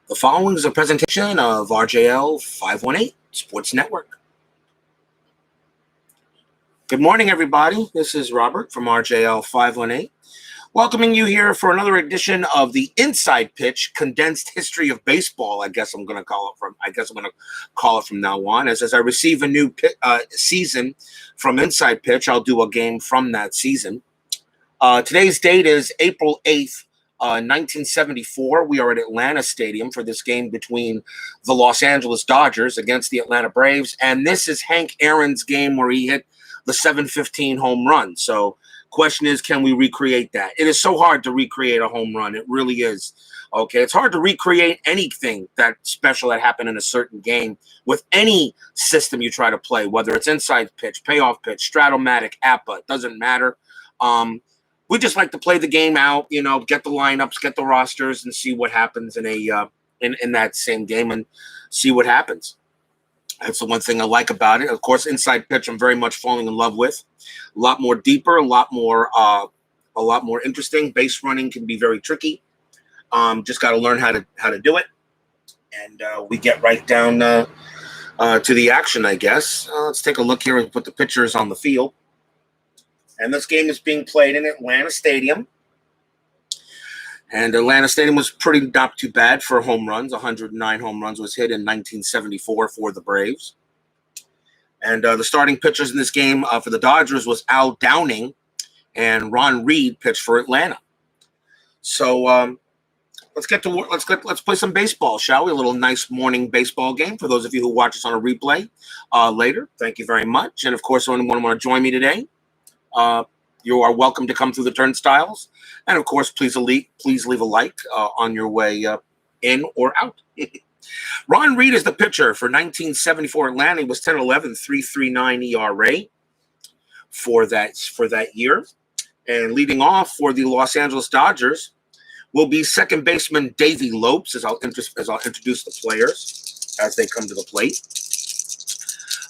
The following is a presentation of RJL 518 Sports Network. Good morning, everybody. This is Robert from RJL 518, welcoming you here for another edition of the Inside Pitch Condensed History of Baseball. I guess I'm going to call it from now on. As I receive a new season from Inside Pitch, I'll do a game from that season. Today's date is April 8th. 1974, we are at Atlanta Stadium for this game between the Los Angeles Dodgers against the Atlanta Braves. And this is Hank Aaron's game where he hit the 715 home run. So question is, can we recreate that? It is so hard to recreate a home run. It really is. Okay, it's hard to recreate anything that special that happened in a certain game with any system you try to play, whether it's inside pitch, payoff pitch, Stratomatic, APA, it doesn't matter. We just like to play the game out, get the lineups, get the rosters, and see what happens in that same game and see what happens. That's the one thing I like about it. Of course, inside pitch, I'm very much falling in love with. A lot more deeper, a lot more interesting. Base running can be very tricky. Just got to learn how to do it, and we get right down to the action, I guess. Let's take a look here and put the pitchers on the field. And this game is being played in Atlanta Stadium. And Atlanta Stadium was not too bad for home runs. 109 home runs was hit in 1974 for the Braves. And the starting pitchers in this game for the Dodgers was Al Downing and Ron Reed pitched for Atlanta. So let's get to work. Let's play some baseball, shall we? A little nice morning baseball game for those of you who watch us on a replay later. Thank you very much. And of course, anyone want to join me today, you are welcome to come through the turnstiles. And of course, please leave a like on your way in or out. Ron Reed is the pitcher for 1974 Atlanta. He was 10-11, 3.39 ERA for that year. And leading off for the Los Angeles Dodgers will be second baseman Davey Lopes, as I'll introduce the players as they come to the plate.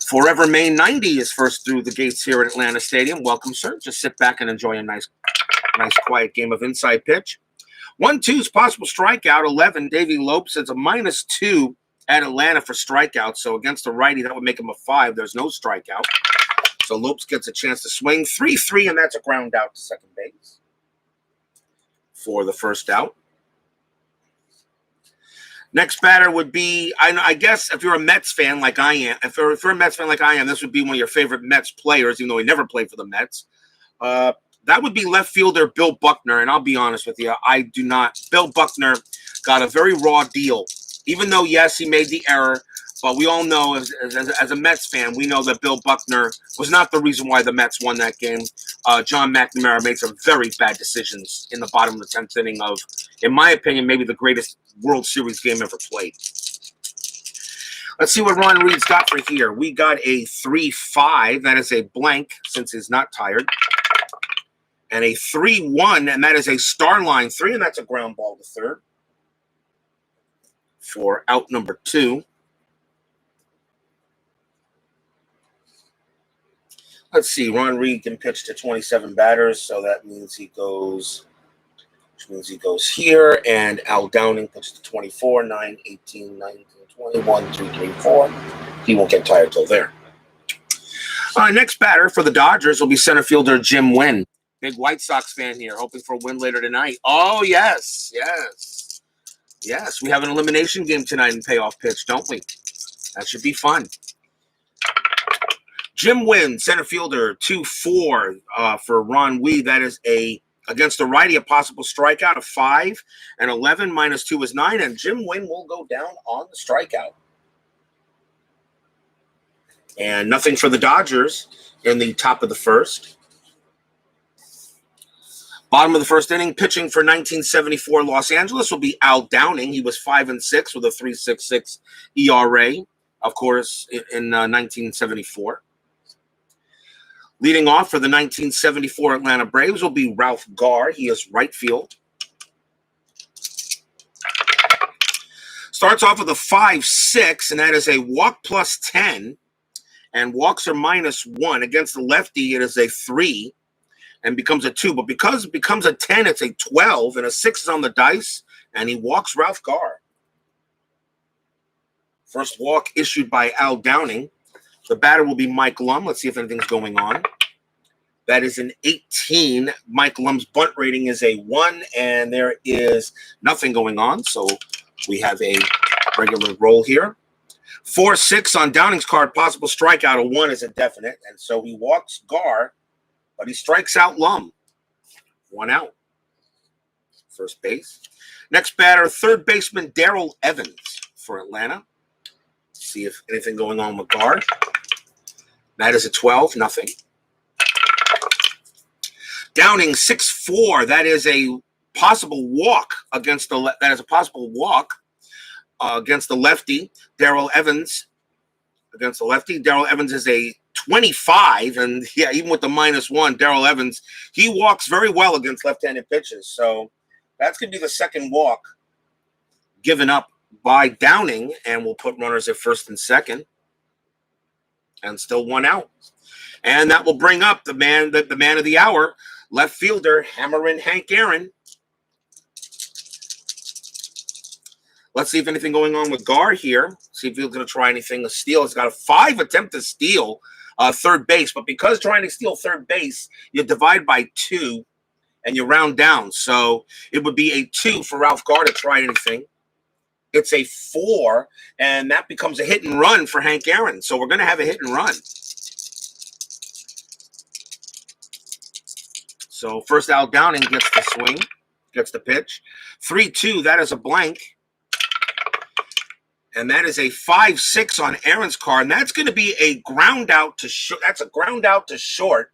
Forever Main 90 is first through the gates here at Atlanta Stadium. Welcome, sir. Just sit back and enjoy a nice quiet game of inside pitch. 1-2's possible strikeout. 11. Davey Lopes is a -2 at Atlanta for strikeouts. So against the righty, that would make him a 5. There's no strikeout. So Lopes gets a chance to swing. 3-3, and that's a ground out to second base for the first out. Next batter would be, I guess, if you're a Mets fan like I am, if you're a Mets fan like I am, this would be one of your favorite Mets players, even though he never played for the Mets. That would be left fielder Bill Buckner, and I'll be honest with you, I do not. Bill Buckner got a very raw deal, even though, yes, he made the error, but we all know, as a Mets fan, we know that Bill Buckner was not the reason why the Mets won that game. John McNamara made some very bad decisions in the bottom of the 10th inning of, in my opinion, maybe the greatest World Series game ever played. Let's see what Ron Reed's got for here. We got a 3-5. That is a blank since he's not tired. And a 3-1, and that is a star line 3, and that's a ground ball to third for out number 2. Let's see. Ron Reed can pitch to 27 batters, so that means he goes here. And Al Downing pitches to 24, 9, 18, 19, 20, 1, 2, 3, 4. He won't get tired till there. Next batter for the Dodgers will be center fielder Jim Wynn. Big White Sox fan here, hoping for a win later tonight. Oh, yes. We have an elimination game tonight in Payoff Pitch, don't we? That should be fun. Jim Wynn, center fielder, 2-4 for Ron Reed. That is against the righty, a possible strikeout of 5. And 11 -2 is 9. And Jim Wynn will go down on the strikeout. And nothing for the Dodgers in the top of the first. Bottom of the first inning, pitching for 1974 Los Angeles will be Al Downing. He was 5-6 with a 3.66 ERA, of course, in 1974. Leading off for the 1974 Atlanta Braves will be Ralph Garr. He is right field. Starts off with a 5-6, and that is a walk plus 10. And walks are -1. Against the lefty, it is a 3 and becomes a 2. But because it becomes a 10, it's a 12, and a 6 is on the dice, and he walks Ralph Garr. First walk issued by Al Downing. The batter will be Mike Lum. Let's see if anything's going on. That is an 18. Mike Lum's bunt rating is a 1, and there is nothing going on. So we have a regular roll here. 4-6 on Downing's card. Possible strikeout. A 1 is a definite. And so he walks Garr, but he strikes out Lum. 1 out. First base. Next batter, third baseman Darrell Evans for Atlanta. See if anything going on with Garr. That is a 12. Nothing. Downing 6-4. That is a possible walk against the against the lefty. Darrell Evans against the lefty. Darrell Evans is a 25, and yeah, even with the -1, Darrell Evans, he walks very well against left-handed pitches. So that's going to be the second walk given up by Downing, and we'll put runners at first and second, and still 1 out. And that will bring up the man of the hour, left fielder, hammering Hank Aaron. Let's see if anything going on with Garr here. See if he's going to try anything to steal. He's got a 5 attempt to steal third base, but because trying to steal third base, you divide by 2 and you round down. So it would be a 2 for Ralph Garr to try anything. It's a 4, and that becomes a hit and run for Hank Aaron. So we're going to have a hit and run. So first Al Downing gets the swing, gets the pitch. 3-2, that is a blank. And that is a 5-6 on Aaron's card. And that's going to be a ground out to short. That's a ground out to short.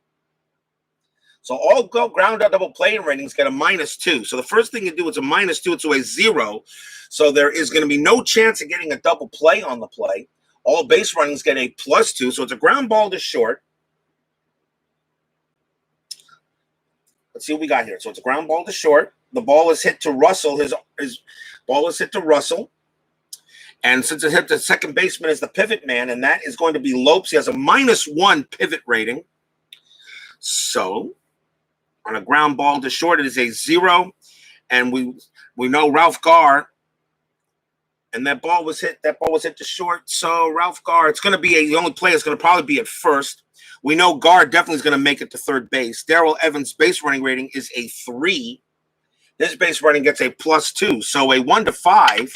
So all ground out double play ratings get a -2. So the first thing you do is a -2 to a 0. So there is going to be no chance of getting a double play on the play. All base runnings get a +2. So it's a ground ball to short. Let's see what we got here. So it's a ground ball to short. The ball is hit to Russell. His ball is hit to Russell. And since it hit the second baseman is the pivot man, and that is going to be Lopes. He has a -1 pivot rating. So on a ground ball to short, it is a 0. And we know Ralph Garr, and that ball was hit to short. So Ralph Garr, it's going to be the only play is going to probably be at first. We know Garr definitely is going to make it to third base. Darrell Evans' base running rating is a 3. His base running gets a +2. So a 1 to 5,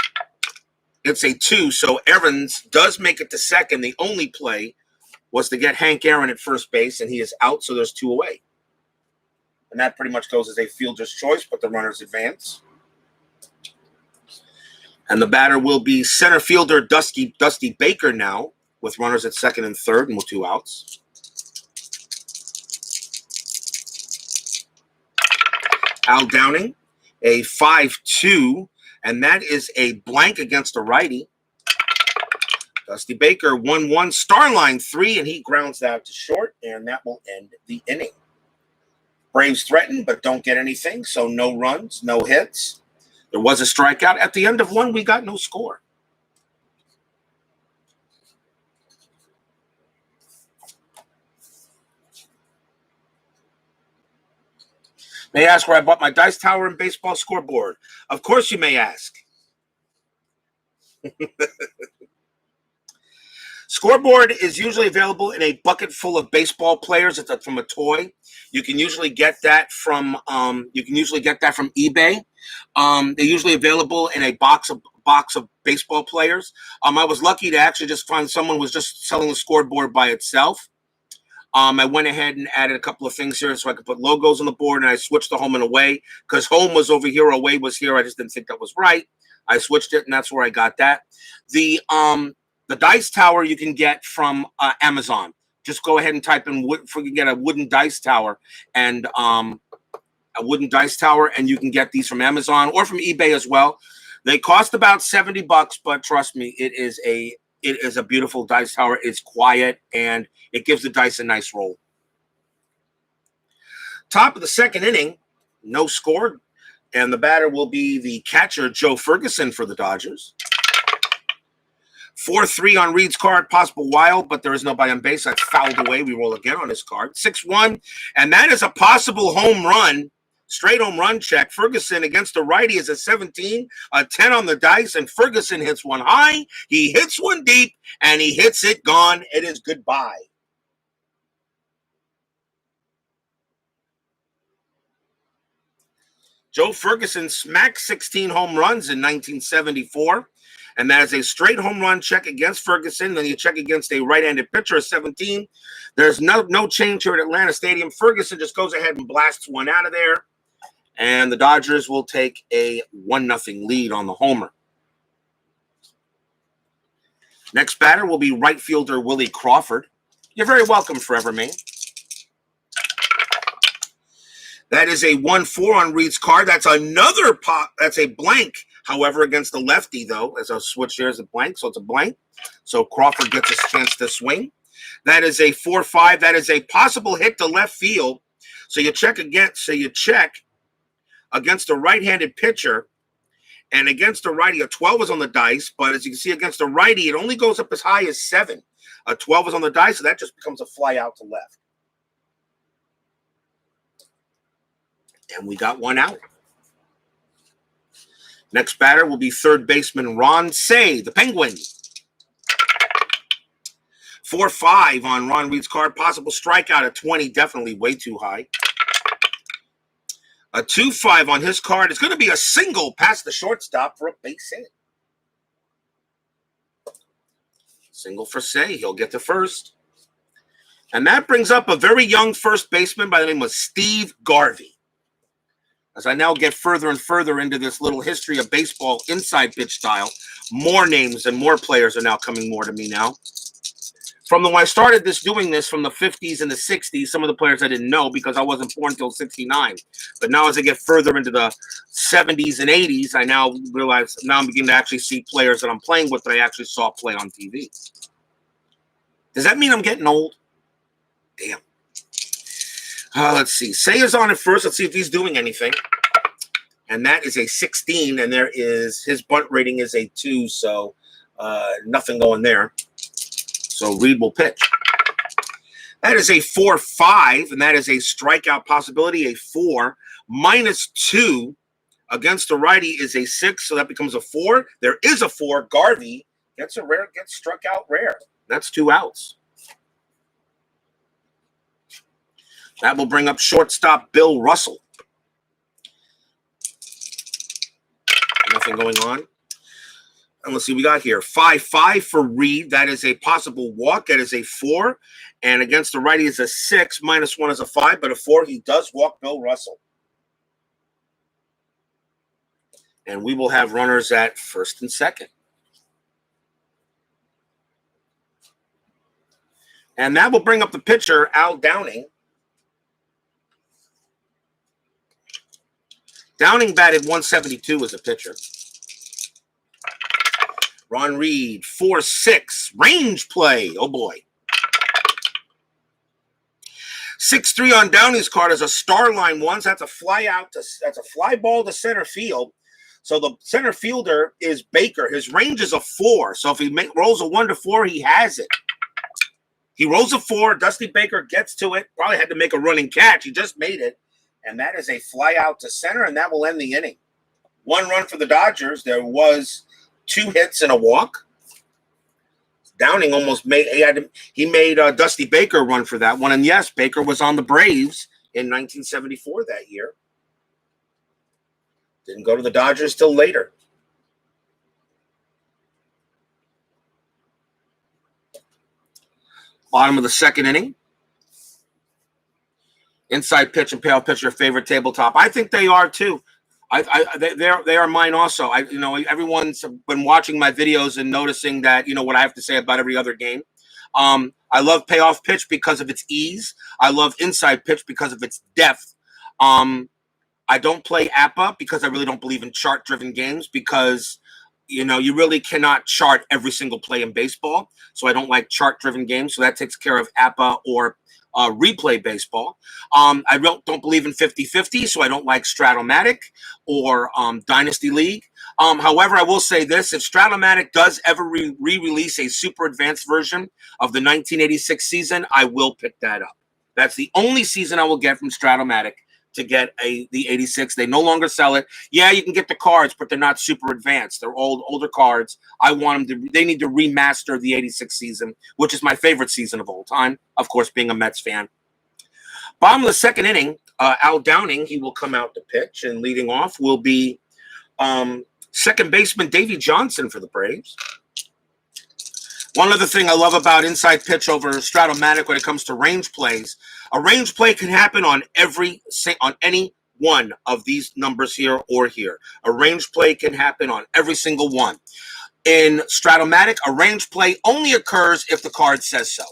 it's a 2. So Evans does make it to second. The only play was to get Hank Aaron at first base, and he is out, so there's 2 away. And that pretty much goes as a fielder's choice, but the runners advance. And the batter will be center fielder Dusty Baker now, with runners at second and third and with 2 outs. Al Downing, a 5-2, and that is a blank against a righty. Dusty Baker, 1-1, star line 3, and he grounds that to short, and that will end the inning. Braves threaten, but don't get anything, so no runs, no hits. There was a strikeout. At the end of 1, we got no score. May I ask where I bought my dice tower and baseball scoreboard? Of course you may ask. Scoreboard is usually available in a bucket full of baseball players. It's from a toy. You can usually get that from eBay. They're usually available in a box of baseball players. I was lucky to actually just find someone was just selling the scoreboard by itself. I went ahead and added a couple of things here so I could put logos on the board, and I switched the home and away because home was over here, away was here. I just didn't think that was right. I switched it, and that's where I got that. The dice tower you can get from Amazon. Just go ahead and type in you can get a wooden dice tower and you can get these from Amazon or from eBay as well. They cost about $70, but trust me, it is a beautiful dice tower. It's quiet and it gives the dice a nice roll. Top of the second inning, no score, and the batter will be the catcher Joe Ferguson for the Dodgers. 4-3 on Reed's card, possible wild, but there is nobody on base. That's fouled away. We roll again on his card. 6-1, and that is a possible home run Straight home run check. Ferguson against the righty is a 17, a 10 on the dice, and Ferguson hits one high. He hits one deep, and he hits it gone. It is goodbye. Joe Ferguson smacked 16 home runs in 1974, and that is a straight home run check against Ferguson. Then you check against a right-handed pitcher, a 17. There's no change here at Atlanta Stadium. Ferguson just goes ahead and blasts one out of there, and the Dodgers will take a 1-0 lead on the homer. Next batter will be right fielder Willie Crawford. You're very welcome, Forever Maine. That is a 1-4 on Reed's card. That's another pop. That's a blank, however, against the lefty, though. As I switch here, is a blank, so it's a blank. So Crawford gets a chance to swing. That is a 4-5. That is a possible hit to left field. So you check against a right-handed pitcher. And against a righty, a 12 is on the dice. But as you can see, against a righty, it only goes up as high as 7. A 12 is on the dice, so that just becomes a fly out to left. And we got one out. Next batter will be third baseman Ron Cey, the Penguin. 4-5 on Ron Reed's card. Possible strikeout at 20, definitely way too high. A 2-5 on his card. It's going to be a single past the shortstop for a base hit. Single for Cey. He'll get to first. And that brings up a very young first baseman by the name of Steve Garvey. As I now get further and further into this little history of baseball inside pitch style, more names and more players are now coming more to me now. From when I started doing this from the 50s and the 60s, some of the players I didn't know because I wasn't born until 69. But now as I get further into the 70s and 80s, I now realize, now I'm beginning to actually see players that I'm playing with that I actually saw play on TV. Does that mean I'm getting old? Damn. Let's see. Cey is on at first. Let's see if he's doing anything. And that is a 16, and there is his bunt rating is a 2, so nothing going there. So Reed will pitch. That is a 4-5, and that is a strikeout possibility, a 4. -2 against the righty is a 6, so that becomes a 4. There is a 4. Garvey gets struck out rare. That's 2 outs. That will bring up shortstop Bill Russell. Nothing going on. And let's see what we got here. 5-5 for Reed. That is a possible walk. That is a 4. And against the righty is a 6. -1 is a 5, but a 4. He does walk Bill Russell. And we will have runners at first and second. And that will bring up the pitcher, Al Downing. Downing batted 172 as a pitcher. Ron Reed, 4-6. Range play. Oh, boy. 6-3 on Downing's card is a star line one. So that's a fly ball to center field. So the center fielder is Baker. His range is a 4. So if he rolls a 1-4, he has it. He rolls a 4. Dusty Baker gets to it. Probably had to make a running catch. He just made it. And that is a fly out to center, and that will end the inning. 1 run for the Dodgers. There was 2 hits and a walk. Downing almost made Dusty Baker run for that one. And yes, Baker was on the Braves in 1974 that year. Didn't go to the Dodgers till later. Bottom of the second inning. Inside pitch and payoff pitch, your favorite tabletop. I think they are too. They are mine also. Everyone's been watching my videos and noticing that what I have to say about every other game. I love payoff pitch because of its ease. I love inside pitch because of its depth. I don't play APA because I really don't believe in chart-driven games because you really cannot chart every single play in baseball. So I don't like chart-driven games. So that takes care of APA or replay baseball. I don't believe in 50-50, so I don't like Stratomatic or Dynasty League. However, I will say this. If Stratomatic does ever re-release a super advanced version of the 1986 season, I will pick that up. That's the only season I will get from Stratomatic, to get the 86. They no longer sell it. Yeah, you can get the cards, but they're not super advanced. They're older cards. I want them to. They need to remaster the 86 season, which is my favorite season of all time. Of course, being a Mets fan. Bottom of the second inning, Al Downing, he will come out to pitch, and leading off will be second baseman Davey Johnson for the Braves. One other thing I love about inside pitch over Stratomatic when it comes to range plays, a range play can happen on any one of these numbers here or here. A range play can happen on every single one. In Stratomatic, a range play only occurs if the card says so.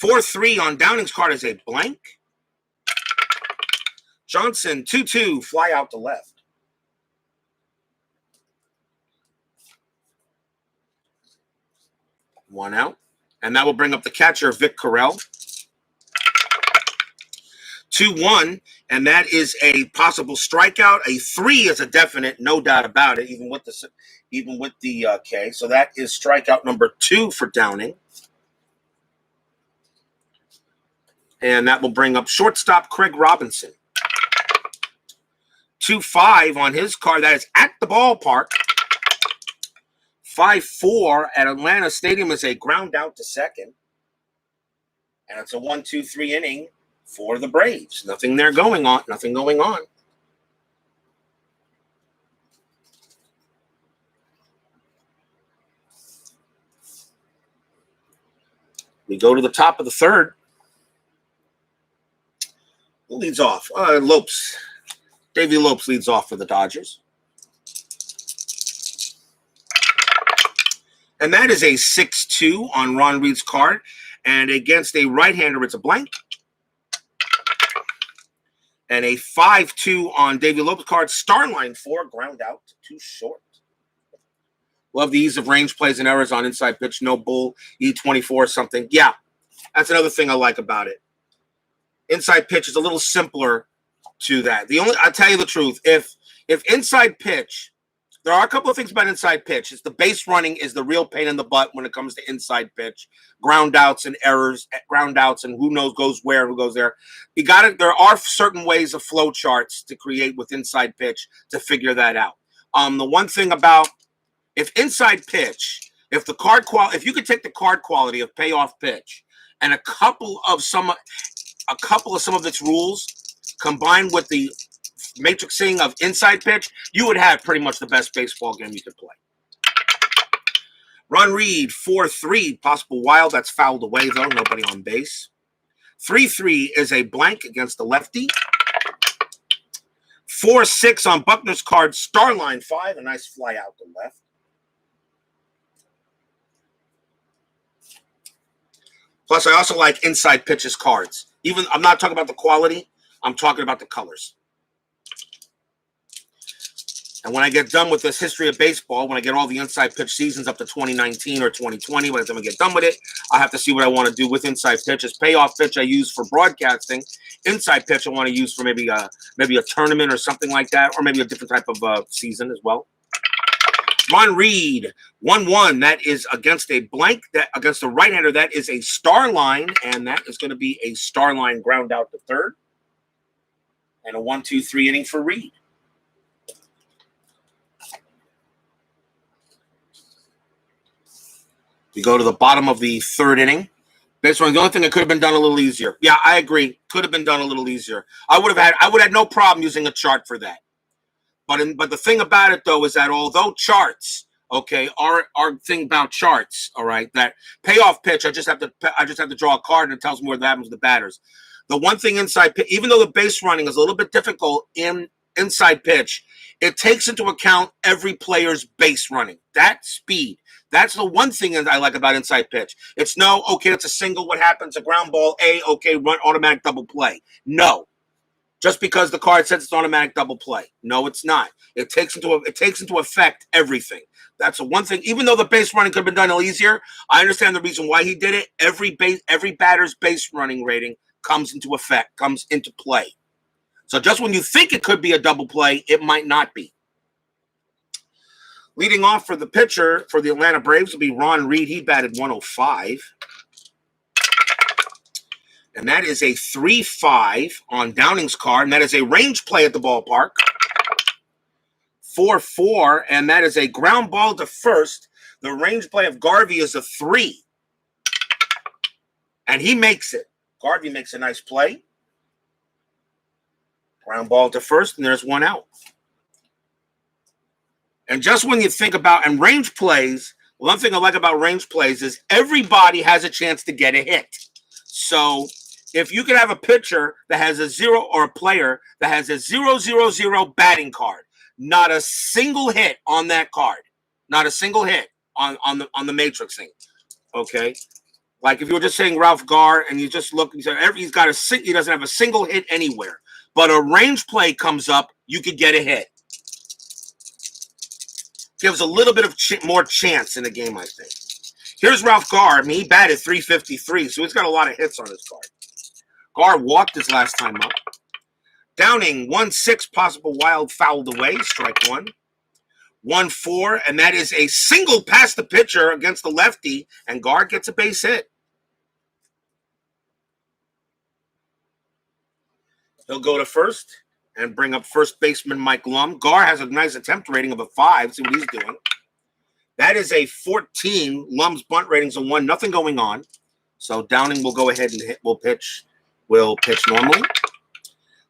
4-3 on Downing's card is a blank. Johnson, 2-2, fly out to left. One out. And that will bring up the catcher, Vic Carell. 2-1, and that is a possible strikeout. A 3 is a definite, no doubt about it, even with the K. So that is strikeout number 2 for Downing. And that will bring up shortstop Craig Robinson. 2-5 on his card. That is at the ballpark. 5-4 at Atlanta Stadium is a ground out to second. And it's a 1-2-3 inning for the Braves. Nothing going on. We go to the top of the third. Who leads off? Lopes. Davey Lopes leads off for the Dodgers. And that is a 6-2 on Ron Reed's card. And against a right-hander, it's a blank. And a 5-2 on Davey Lopes' card. Starline 4, ground out, too short. Love the ease of range plays and errors on inside pitch. No bull, E24 something. Yeah, that's another thing I like about it. Inside pitch is a little simpler to that. I'll tell you the truth. If inside pitch, there are a couple of things about inside pitch. It's the base running is the real pain in the butt when it comes to inside pitch. Ground outs and errors, ground outs and who knows goes where, who goes there. There are certain ways of flow charts to create with inside pitch to figure that out. The one thing about if inside pitch, if you could take the card quality of Payoff Pitch and a couple of some of its rules combined with the matrixing of inside pitch, you would have pretty much the best baseball game you could play. Ron Reed, 4-3, possible wild. That's fouled away, though. Nobody on base. 3-3 is a blank against the lefty. 4-6 on Buckner's card. Starline 5, a nice fly out to left. Plus, I also like inside pitches cards. Even I'm not talking about the quality. I'm talking about the colors. And when I get done with this history of baseball, when I get all the inside pitch seasons up to 2019 or 2020, by the time I get done with it, I have to see what I want to do with inside pitches. Payoff pitch I use for broadcasting. Inside pitch I want to use for maybe a tournament or something like that, or maybe a different type of season as well. Ron Reed, 1-1. That is against a blank. That against the right-hander. That is a star line, and that is going to be a star line ground out to third. And a 1-2-3 inning for Reed. We go to the bottom of the third inning. Basically, the only thing that could have been done a little easier. Yeah, I agree. Could have been done a little easier. I would have had no problem using a chart for that. But the thing about it though is that although charts, okay, our thing about charts, all right, that payoff pitch, I just have to draw a card and it tells me what happens to the batters. The one thing inside pitch, even though the base running is a little bit difficult in inside pitch, it takes into account every player's base running. That speed. That's the one thing that I like about inside pitch. It's it's a single. What happens? A ground ball. Run automatic double play. No, just because the card says it's automatic double play. No, it's not. It takes into effect everything. That's the one thing. Even though the base running could have been done a little easier, I understand the reason why he did it. Every batter's base running rating comes into effect, comes into play. So just when you think it could be a double play, it might not be. Leading off for the pitcher for the Atlanta Braves will be Ron Reed. He batted 105. And that is a 3-5 on Downing's card. And that is a range play at the ballpark. 4-4. And that is a ground ball to first. The range play of Garvey is a 3. And he makes it. Garvey makes a nice play. Ground ball to first. And there's one out. And just when you think about, and range plays, one thing I like about range plays is everybody has a chance to get a hit. So if you could have a pitcher that has a 0 or a player that has a 0-0-0 batting card, not a single hit on that card, not a single hit on the matrixing. Okay, like if you were just saying Ralph Garr and you just look, he doesn't have a single hit anywhere, but a range play comes up, you could get a hit. Gives a little bit of more chance in the game, I think. Here's Ralph Garr. I mean, he batted .353, so he's got a lot of hits on his card. Garr walked his last time up. Downing, 1-6, possible wild fouled away, strike 1. 1-4, and that is a single past the pitcher against the lefty, and Garr gets a base hit. He'll go to first and bring up first baseman Mike Lum. Garr has a nice attempt rating of a 5. See what he's doing. That is a 14. Lum's bunt rating's a 1. Nothing going on. So Downing will go ahead and will pitch normally.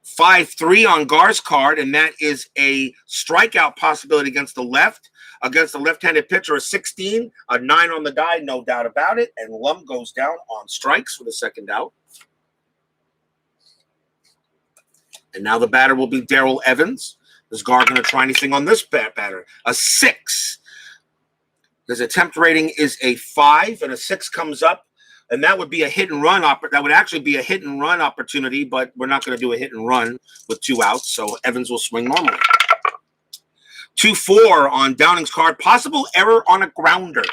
5-3 on Garr's card, and that is a strikeout possibility against the left-handed pitcher, a 16, a 9 on the die, no doubt about it. And Lum goes down on strikes for the second out. And now the batter will be Darrell Evans. Is Garr going to try anything on this batter? A 6. His attempt rating is a 5, and a 6 comes up, and that would be a hit and run. That would actually be a hit and run opportunity, but we're not going to do a hit and run with 2 outs, so Evans will swing normally. 2-4 on Downing's card. Possible error on a grounder.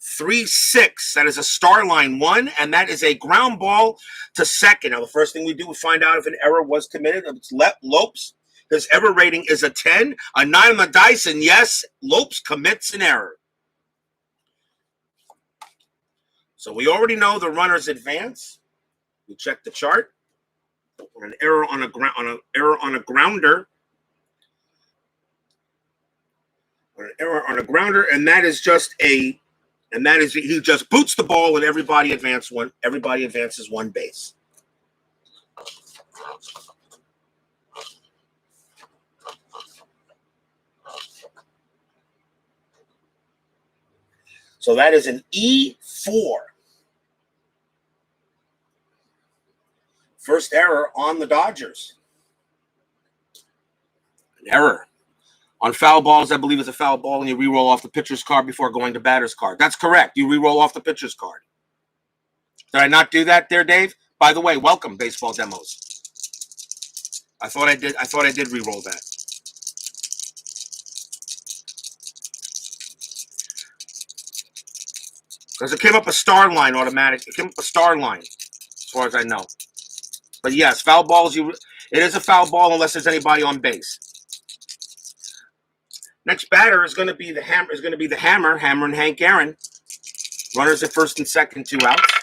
3-6. That is a star line 1, and that is a ground ball to second. Now, the first thing we do is find out if an error was committed. If it's Lopes, his error rating is a 10, a 9 on the dice, and yes, Lopes commits an error. So we already know the runners advance. We check the chart. An error on a grounder. An error on a grounder, and that is he just boots the ball and everybody advances 1 base. So that is an E4. First error on the Dodgers. An error. On foul balls, I believe it's a foul ball, and you re-roll off the pitcher's card before going to batter's card. That's correct. You re-roll off the pitcher's card. Did I not do that there, Dave? By the way, welcome, Baseball Demos. I thought I did re-roll that. Because it came up a star line automatic. It came up a star line, as far as I know. But yes, foul balls, it is a foul ball unless there's anybody on base. Next batter is going to be the Hammer and Hank Aaron. Runners at first and second, 2 outs.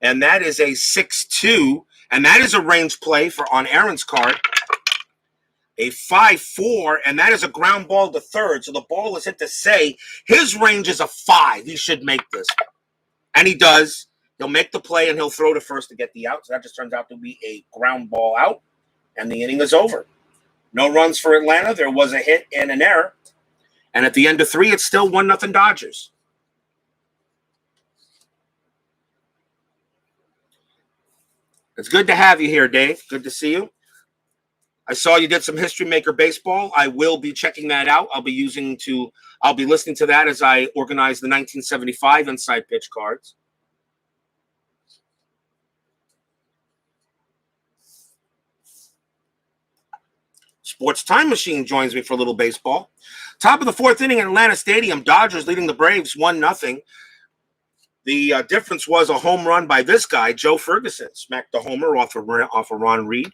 And that is a 6-2, and that is a range play on Aaron's card. A 5-4, and that is a ground ball to third. So the ball is hit to say his range is a 5. He should make this. And he does. He'll make the play, and he'll throw to first to get the out. So that just turns out to be a ground ball out, and the inning is over. No runs for Atlanta. There was a hit and an error. And at the end of 3, it's still 1-0 Dodgers. It's good to have you here, Dave. Good to see you. I saw you did some History Maker Baseball. I will be checking that out. I'll be listening to that as I organize the 1975 Inside Pitch cards. Sports Time Machine joins me for a little baseball. Top of the 4th inning at Atlanta Stadium. Dodgers leading the Braves 1-0. The difference was a home run by this guy, Joe Ferguson. Smacked the homer off of Ron Reed.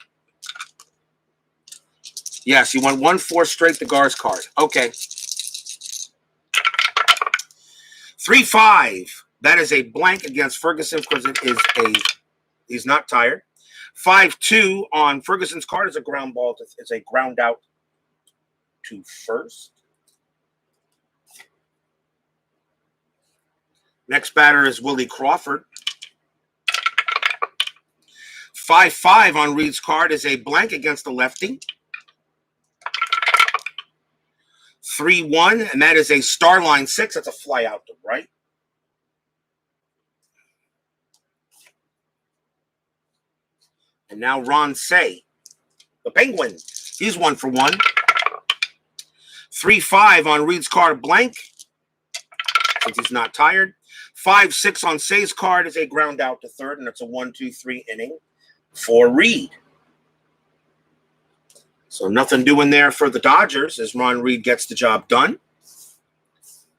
Yes, he won 1-4 straight to Garr's card. Okay. 3-5. That is a blank against Ferguson because it is he's not tired. 5-2 on Ferguson's card is a ground ball. It's a ground out to first. Next batter is Willie Crawford. 5-5 on Reed's card is a blank against the lefty. 3-1, and that is a star line 6. That's a fly out to right. And now Ron Say, the Penguin. He's 1 for 1. 3-5 on Reed's card, blank, since he's not tired. 5-6 on Say's card is a ground out to third, and it's a 1-2-3 inning for Reed. So nothing doing there for the Dodgers as Ron Reed gets the job done.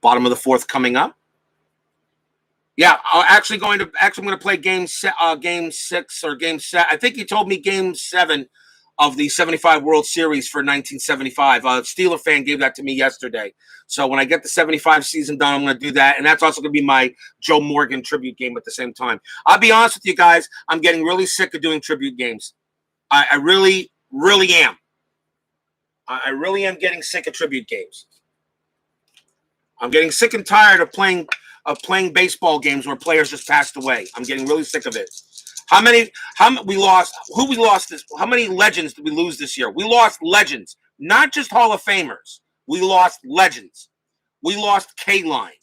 Bottom of the fourth coming up. Yeah, I'm going to play game 6 or game 7. I think he told me game 7 of the 75 World Series for 1975. A Steeler fan gave that to me yesterday. So when I get the 75 season done, I'm going to do that. And that's also going to be my Joe Morgan tribute game at the same time. I'll be honest with you guys. I'm getting really sick of doing tribute games. I really, really am. I really am getting sick of tribute games. I'm getting sick and tired of playing baseball games where players just passed away. I'm getting really sick of it. How many legends did we lose this year? We lost legends, not just Hall of Famers. We lost legends. We lost K-Line,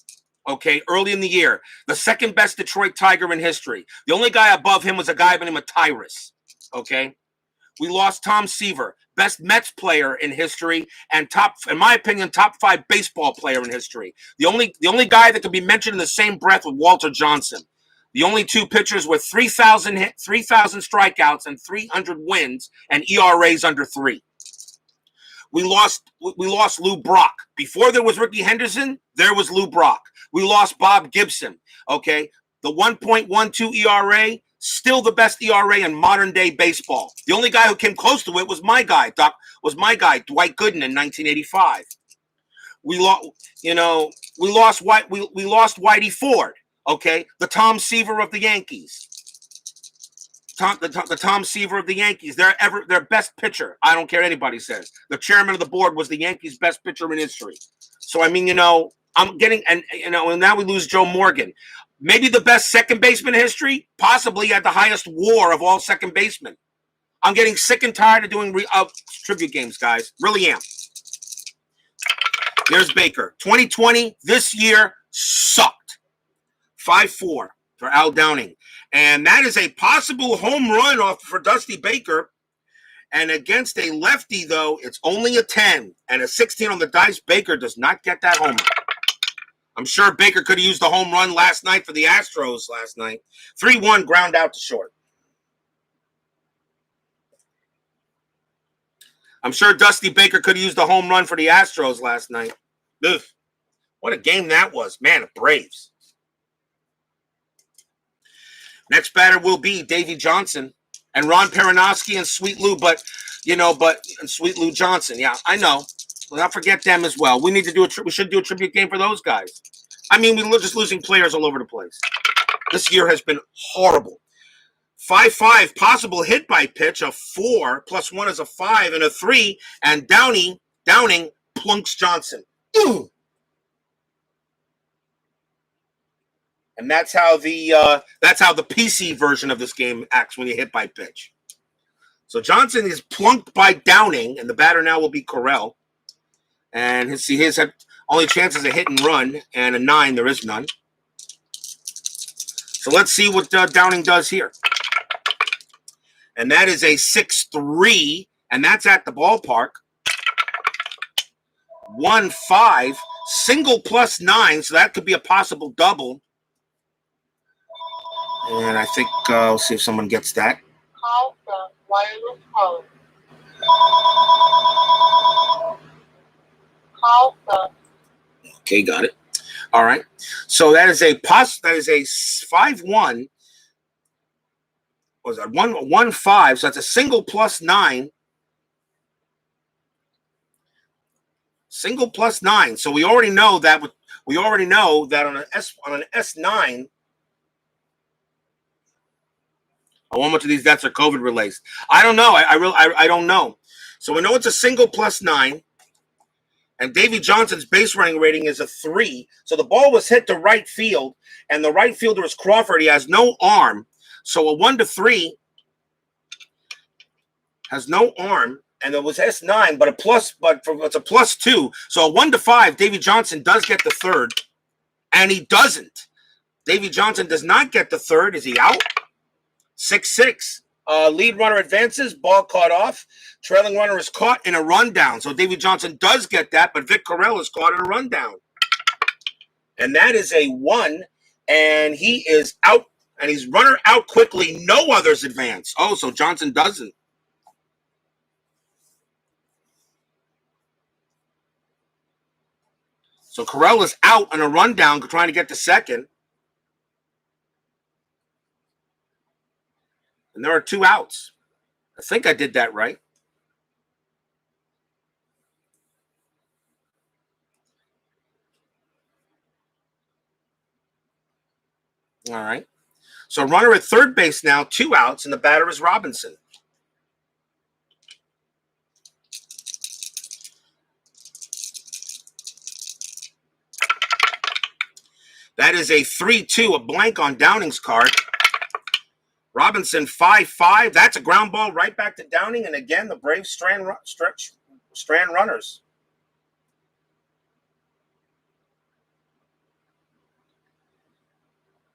okay, early in the year. The second best Detroit Tiger in history. The only guy above him was a guy by the name of Tyrus, okay? We lost Tom Seaver, best Mets player in history, and in my opinion, top 5 baseball player in history. The only guy that could be mentioned in the same breath with Walter Johnson. The only 2 pitchers with 3,000 strikeouts and 300 wins and ERAs under 3. We lost Lou Brock. Before there was Ricky Henderson, there was Lou Brock. We lost Bob Gibson. Okay, the 1.12 ERA, still the best ERA in modern day baseball. The only guy who came close to it was my guy, Dwight Gooden in 1985. We lost Whitey Ford. Okay, the Tom Seaver of the Yankees. The Tom Seaver of the Yankees. Their best pitcher. I don't care what anybody says. The chairman of the board was the Yankees' best pitcher in history. So I mean, I'm getting and now we lose Joe Morgan. Maybe the best second baseman in history. Possibly had the highest WAR of all second basemen. I'm getting sick and tired of doing tribute games, guys. Really am. There's Baker. 2020 this year sucked. 5-4 for Al Downing. And that is a possible home run off for Dusty Baker. And against a lefty, though, it's only a 10 and a 16 on the dice. Baker does not get that home run. I'm sure Baker could have used the home run last night for the Astros last night. 3-1 ground out to short. I'm sure Dusty Baker could have used the home run for the Astros last night. Ugh. What a game that was. Man, the Braves. Next batter will be Davey Johnson and Ron Peronowski and Sweet Lou, and Sweet Lou Johnson. Yeah, I know. Let's not forget them as well. We should do a tribute game for those guys. I mean, we're just losing players all over the place. This year has been horrible. 5-5 possible hit by pitch, a 4 plus 1 is a 5 and a 3, and Downing plunks Johnson. Ooh. And that's how the PC version of this game acts when you hit by pitch. So Johnson is plunked by Downing, and the batter now will be Correll. And his only chances of hit and run, and a 9, there is none. So let's see what Downing does here. And that is a 6-3, and that's at the ballpark. 1-5, single plus 9, so that could be a possible double. And I think we'll see if someone gets that. Call from wireless phone. Call from. Okay, got it. All right. So that is a 5-1. What was that? 1-5. So that's a single plus 9. Single plus 9. So we already know that We already know that on an S9, I wonder how much of these deaths are COVID related. I don't know. I don't know. So we know it's a single +9. And Davy Johnson's base running rating is a 3. So the ball was hit to right field, and the right fielder is Crawford. He has no arm. So a 1-3 has no arm, and it was S9, but it's a +2. So a 1-5, Davy Johnson does get the third, and he doesn't. Davy Johnson does not get the third. Is he out? 6-6. Lead runner advances, ball caught off. Trailing runner is caught in a rundown. So Davy Johnson does get that, but Vic Correll is caught in a rundown. And that is a 1, and he is out, and he's runner out quickly. No others advance. Oh, so Johnson doesn't. So Correll is out on a rundown trying to get to second. And there are 2 outs. I think I did that right. All right. So runner at third base now, 2 outs, and the batter is Robinson. That is a 3-2, a blank on Downing's card. Robinson 5-5. That's a ground ball right back to Downing. And again, the Braves strand runners.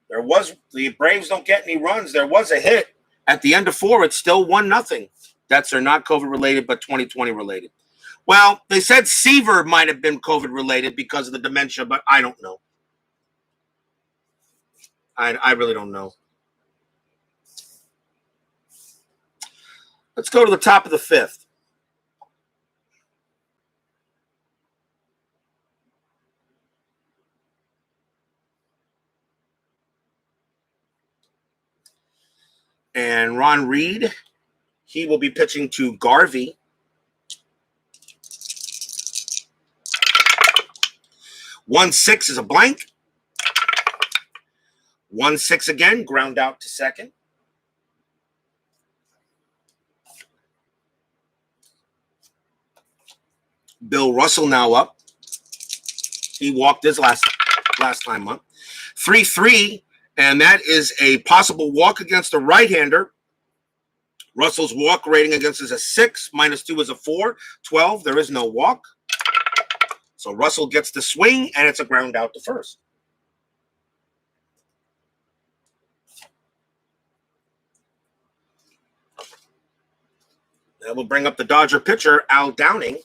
The Braves don't get any runs. There was a hit at the end of 4. It's still 1-0. Deaths are not COVID related, but 2020 related. Well, they said Seaver might have been COVID related because of the dementia, but I don't know. I really don't know. Let's go to the top of the 5th. And Ron Reed, he will be pitching to Garvey. (1-6) is a blank. 1-6 again, ground out to second. Bill Russell now up. He walked his last time up. 3-3, and that is a possible walk against a right-hander. Russell's walk rating against is a 6, -2 is a 4, 12. There is no walk. So Russell gets the swing, and it's a ground out to first. That will bring up the Dodger pitcher, Al Downing.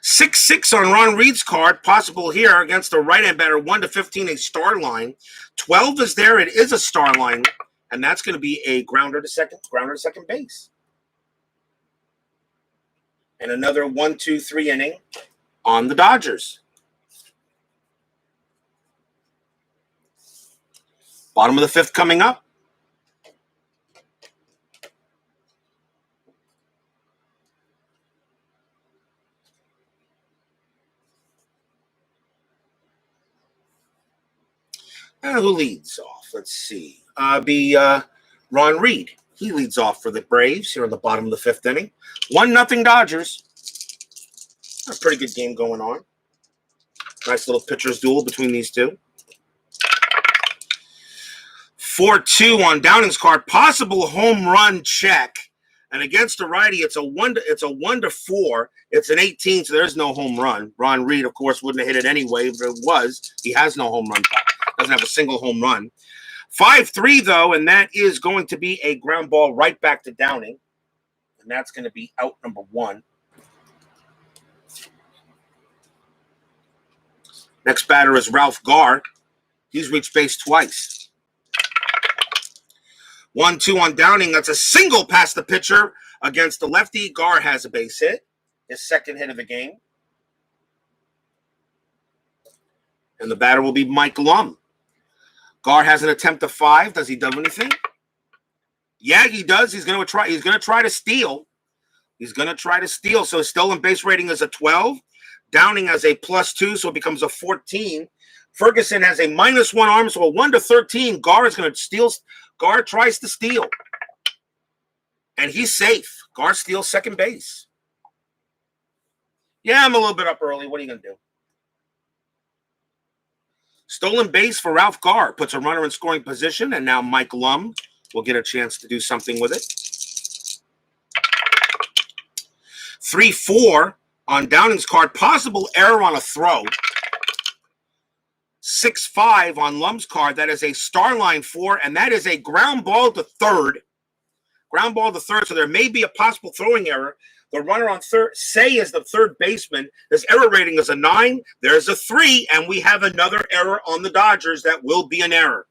(6-6) on Ron Reed's card. Possible here against the right-hand batter. 1-15, a star line. 12 is there. It is a star line, and that's going to be a grounder to second base. And another 1-2-3 inning on the Dodgers. Bottom of the 5th coming up. Who leads off? Let's see. Ron Reed. He leads off for the Braves here on the bottom of the 5th inning. 1-0 Dodgers. A pretty good game going on. Nice little pitcher's duel between these two. 4-2 on Downing's card. Possible home run check. And against the righty, it's a 1-4. It's an 18, so there's no home run. Ron Reed, of course, wouldn't have hit it anyway. If it was, he has no home run. Doesn't have a single home run. 5-3, though, and that is going to be a ground ball right back to Downing. And that's going to be out number 1. Next batter is Ralph Garr. He's reached base twice. 1-2 on Downing. That's a single past the pitcher against the lefty. Garr has a base hit. His second hit of the game. And the batter will be Mike Lum. Garr has an attempt to 5. Does he do anything? Yeah, he does. He's going to try to steal. He's going to try to steal. So his stolen base rating is a 12. Downing has a +2, so it becomes a 14. Ferguson has a -1 arm, so a 1 to 13. Garr is going to steal. Garr tries to steal. And he's safe. Garr steals second base. Yeah, I'm a little bit up early. What are you going to do? Stolen base for Ralph Garr puts a runner in scoring position, and now Mike Lum will get a chance to do something with it. 3-4 on Downing's card. Possible error on a throw. 6-5 on Lum's card. That is a star line 4, and that is a ground ball to third. Ground ball to third, so there may be a possible throwing error. The runner on third, say, is the third baseman. His error rating is a 9. There's a 3, and we have another error on the Dodgers. That will be an error.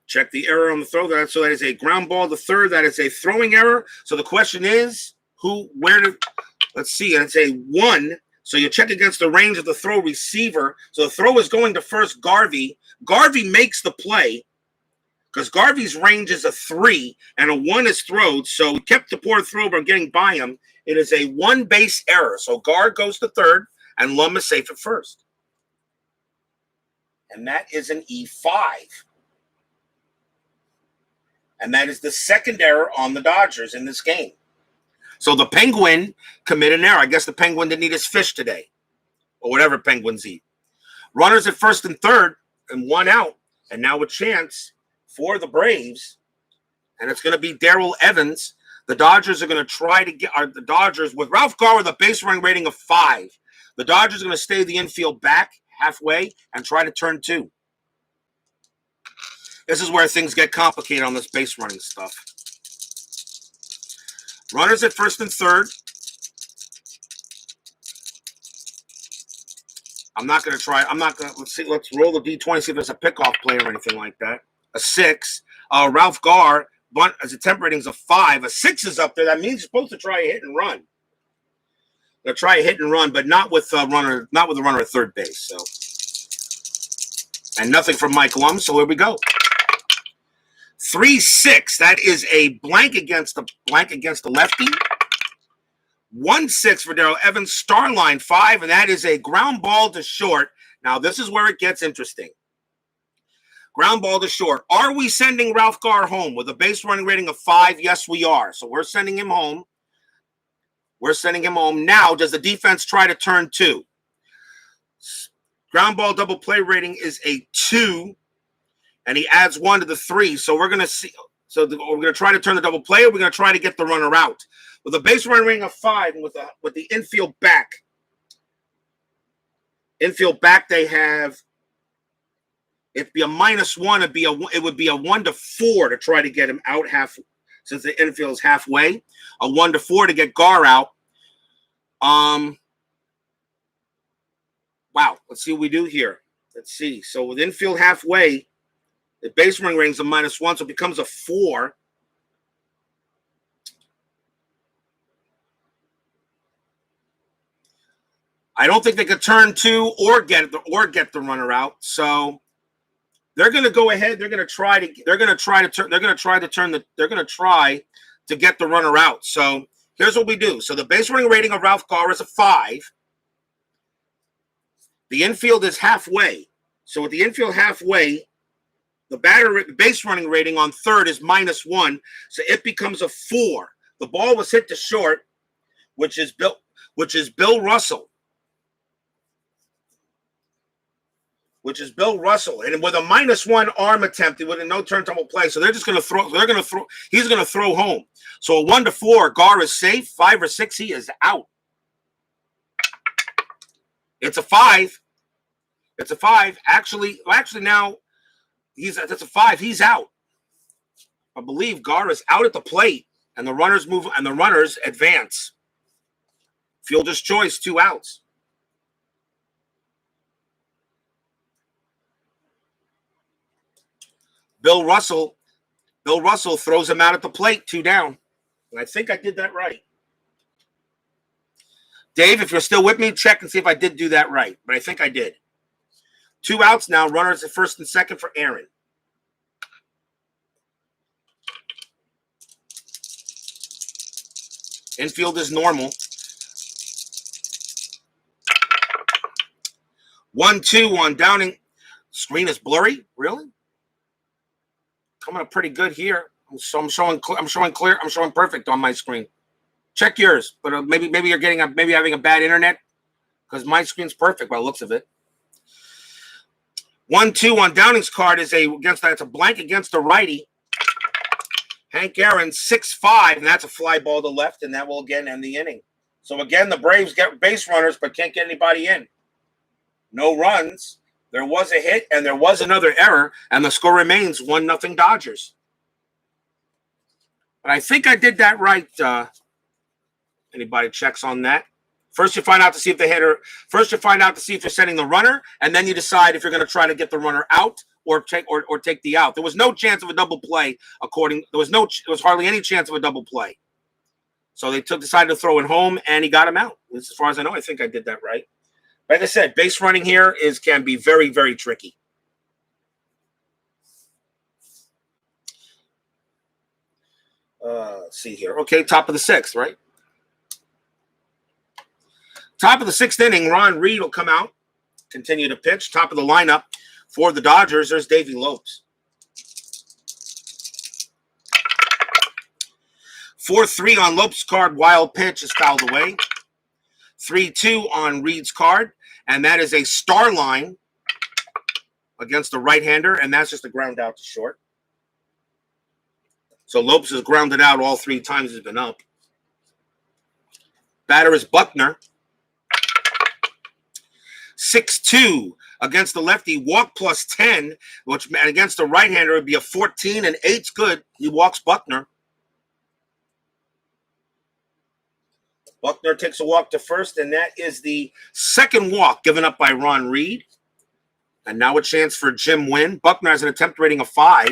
Check the error on the throw. So that is a ground ball to third. That is a throwing error. So the question is, let's see, and it's a 1. So you check against the range of the throw receiver. So the throw is going to first Garvey. Garvey makes the play because Garvey's range is a 3 and a 1 is thrown. So he kept the poor throw from getting by him. It is a 1 base error. So Garr goes to third and Lum is safe at first. And that is an E5. And that is the second error on the Dodgers in this game. So the Penguin committed an error. I guess the Penguin didn't eat his fish today, or whatever Penguins eat. Runners at first and third, and 1 out. And now a chance for the Braves. And it's going to be Darrell Evans. The Dodgers are going to try to get the Dodgers with Ralph Garr with a base running rating of 5. The Dodgers are going to stay the infield back halfway and try to turn 2. This is where things get complicated on this base running stuff. Runners at first and third. Let's roll the D20, see if there's a pickoff play or anything like that. A 6. Ralph Garr, bunt as a temp rating is a 5. A 6 is up there. That means you're supposed to try a hit and run. They'll try a hit and run, but not with the runner at third base. So, and nothing from Mike Lum. So here we go. 3-6. That is a blank against the lefty. 1-6 for Darrell Evans. Star line 5, and that is a ground ball to short. Now this is where it gets interesting. Ground ball to short. Are we sending Ralph Garr home with a base running rating of 5? Yes, we are. So we're sending him home. Now, does the defense try to turn 2? Ground ball double play rating is a 2. And he adds 1 to the 3. So we're going to see. So we're going to try to turn the double play, or we're going to try to get the runner out. With a base running rating of 5 and with the infield back. Infield back, they have. It'd be a -1. It would be a 1 to 4 to try to get him out half, since the infield is halfway. A 1 to 4 to get Garr out. Wow. Let's see what we do here. Let's see. So with infield halfway. The base running rating is a -1, so it becomes a 4. I don't think they could turn 2 or get the runner out. So they're going to go ahead. They're going to try to get the runner out. So here's what we do. So the base running rating of Ralph Garr is a 5. The infield is halfway. So with the infield halfway, the base running rating on third is -1, so it becomes a 4. The ball was hit to short, which is Bill Russell. And with a -1 arm attempt, with a no turn double play, so they're just going to throw. He's going to throw home. So a 1 to 4, Garr is safe. 5 or 6, he is out. It's a 5. It's a 5. Actually now. That's a 5. He's out. I believe Garr is out at the plate, and the runners move, and the runners advance. Fielder's choice, 2 outs. Bill Russell throws him out at the plate, 2 down. And I think I did that right. Dave, if you're still with me, check and see if I did do that right. But I think I did. 2 outs now. Runners at first and second for Aaron. Infield is normal. 1-2 on Downing. Screen is blurry. Really? Coming up pretty good here. So I'm showing clear. I'm showing perfect on my screen. Check yours, but maybe you're maybe having a bad internet because my screen's perfect by the looks of it. 1-2 on Downing's card is that's a blank against the righty. Hank Aaron 6-5, and that's a fly ball to left, and that will again end the inning. So again, the Braves get base runners but can't get anybody in. No runs. There was a hit, and there was another error, and the score remains 1-0 Dodgers. But I think I did that right. Anybody checks on that? First, you find out to see if the hitter. First, you find out to see if you're sending the runner, and then you decide if you're going to try to get the runner out or take the out. There was no chance of a double play. There was hardly any chance of a double play. So they decided to throw it home, and he got him out. As far as I know, I think I did that right. Like I said, base running here can be very, very tricky. Let's see here. Okay, top of the 6th, right? Top of the 6th inning, Ron Reed will come out, continue to pitch. Top of the lineup for the Dodgers, there's Davey Lopes. 4-3 on Lopes' card, wild pitch is fouled away. 3-2 on Reed's card, and that is a star line against the right-hander, and that's just a ground out to short. So Lopes has grounded out all 3 times he's been up. Batter is Buckner. 6-2 against the lefty, walk plus 10, which against the right-hander would be a 14, and 8's good. He walks Buckner. Buckner takes a walk to first, and that is the second walk given up by Ron Reed. And now a chance for Jim Wynn. Buckner has an attempt rating of 5.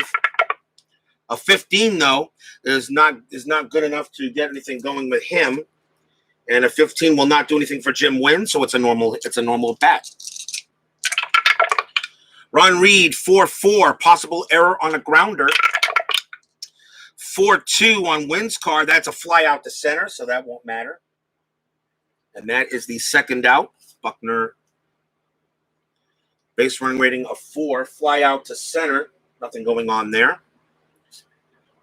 A 15, though, is not good enough to get anything going with him. And a 15 will not do anything for Jim Wynn, so it's a normal bat. Ron Reed, 4-4, possible error on a grounder. 4-2 on Wynn's card. That's a fly out to center, so that won't matter. And that is the second out. Buckner, base running rating of 4, fly out to center. Nothing going on there.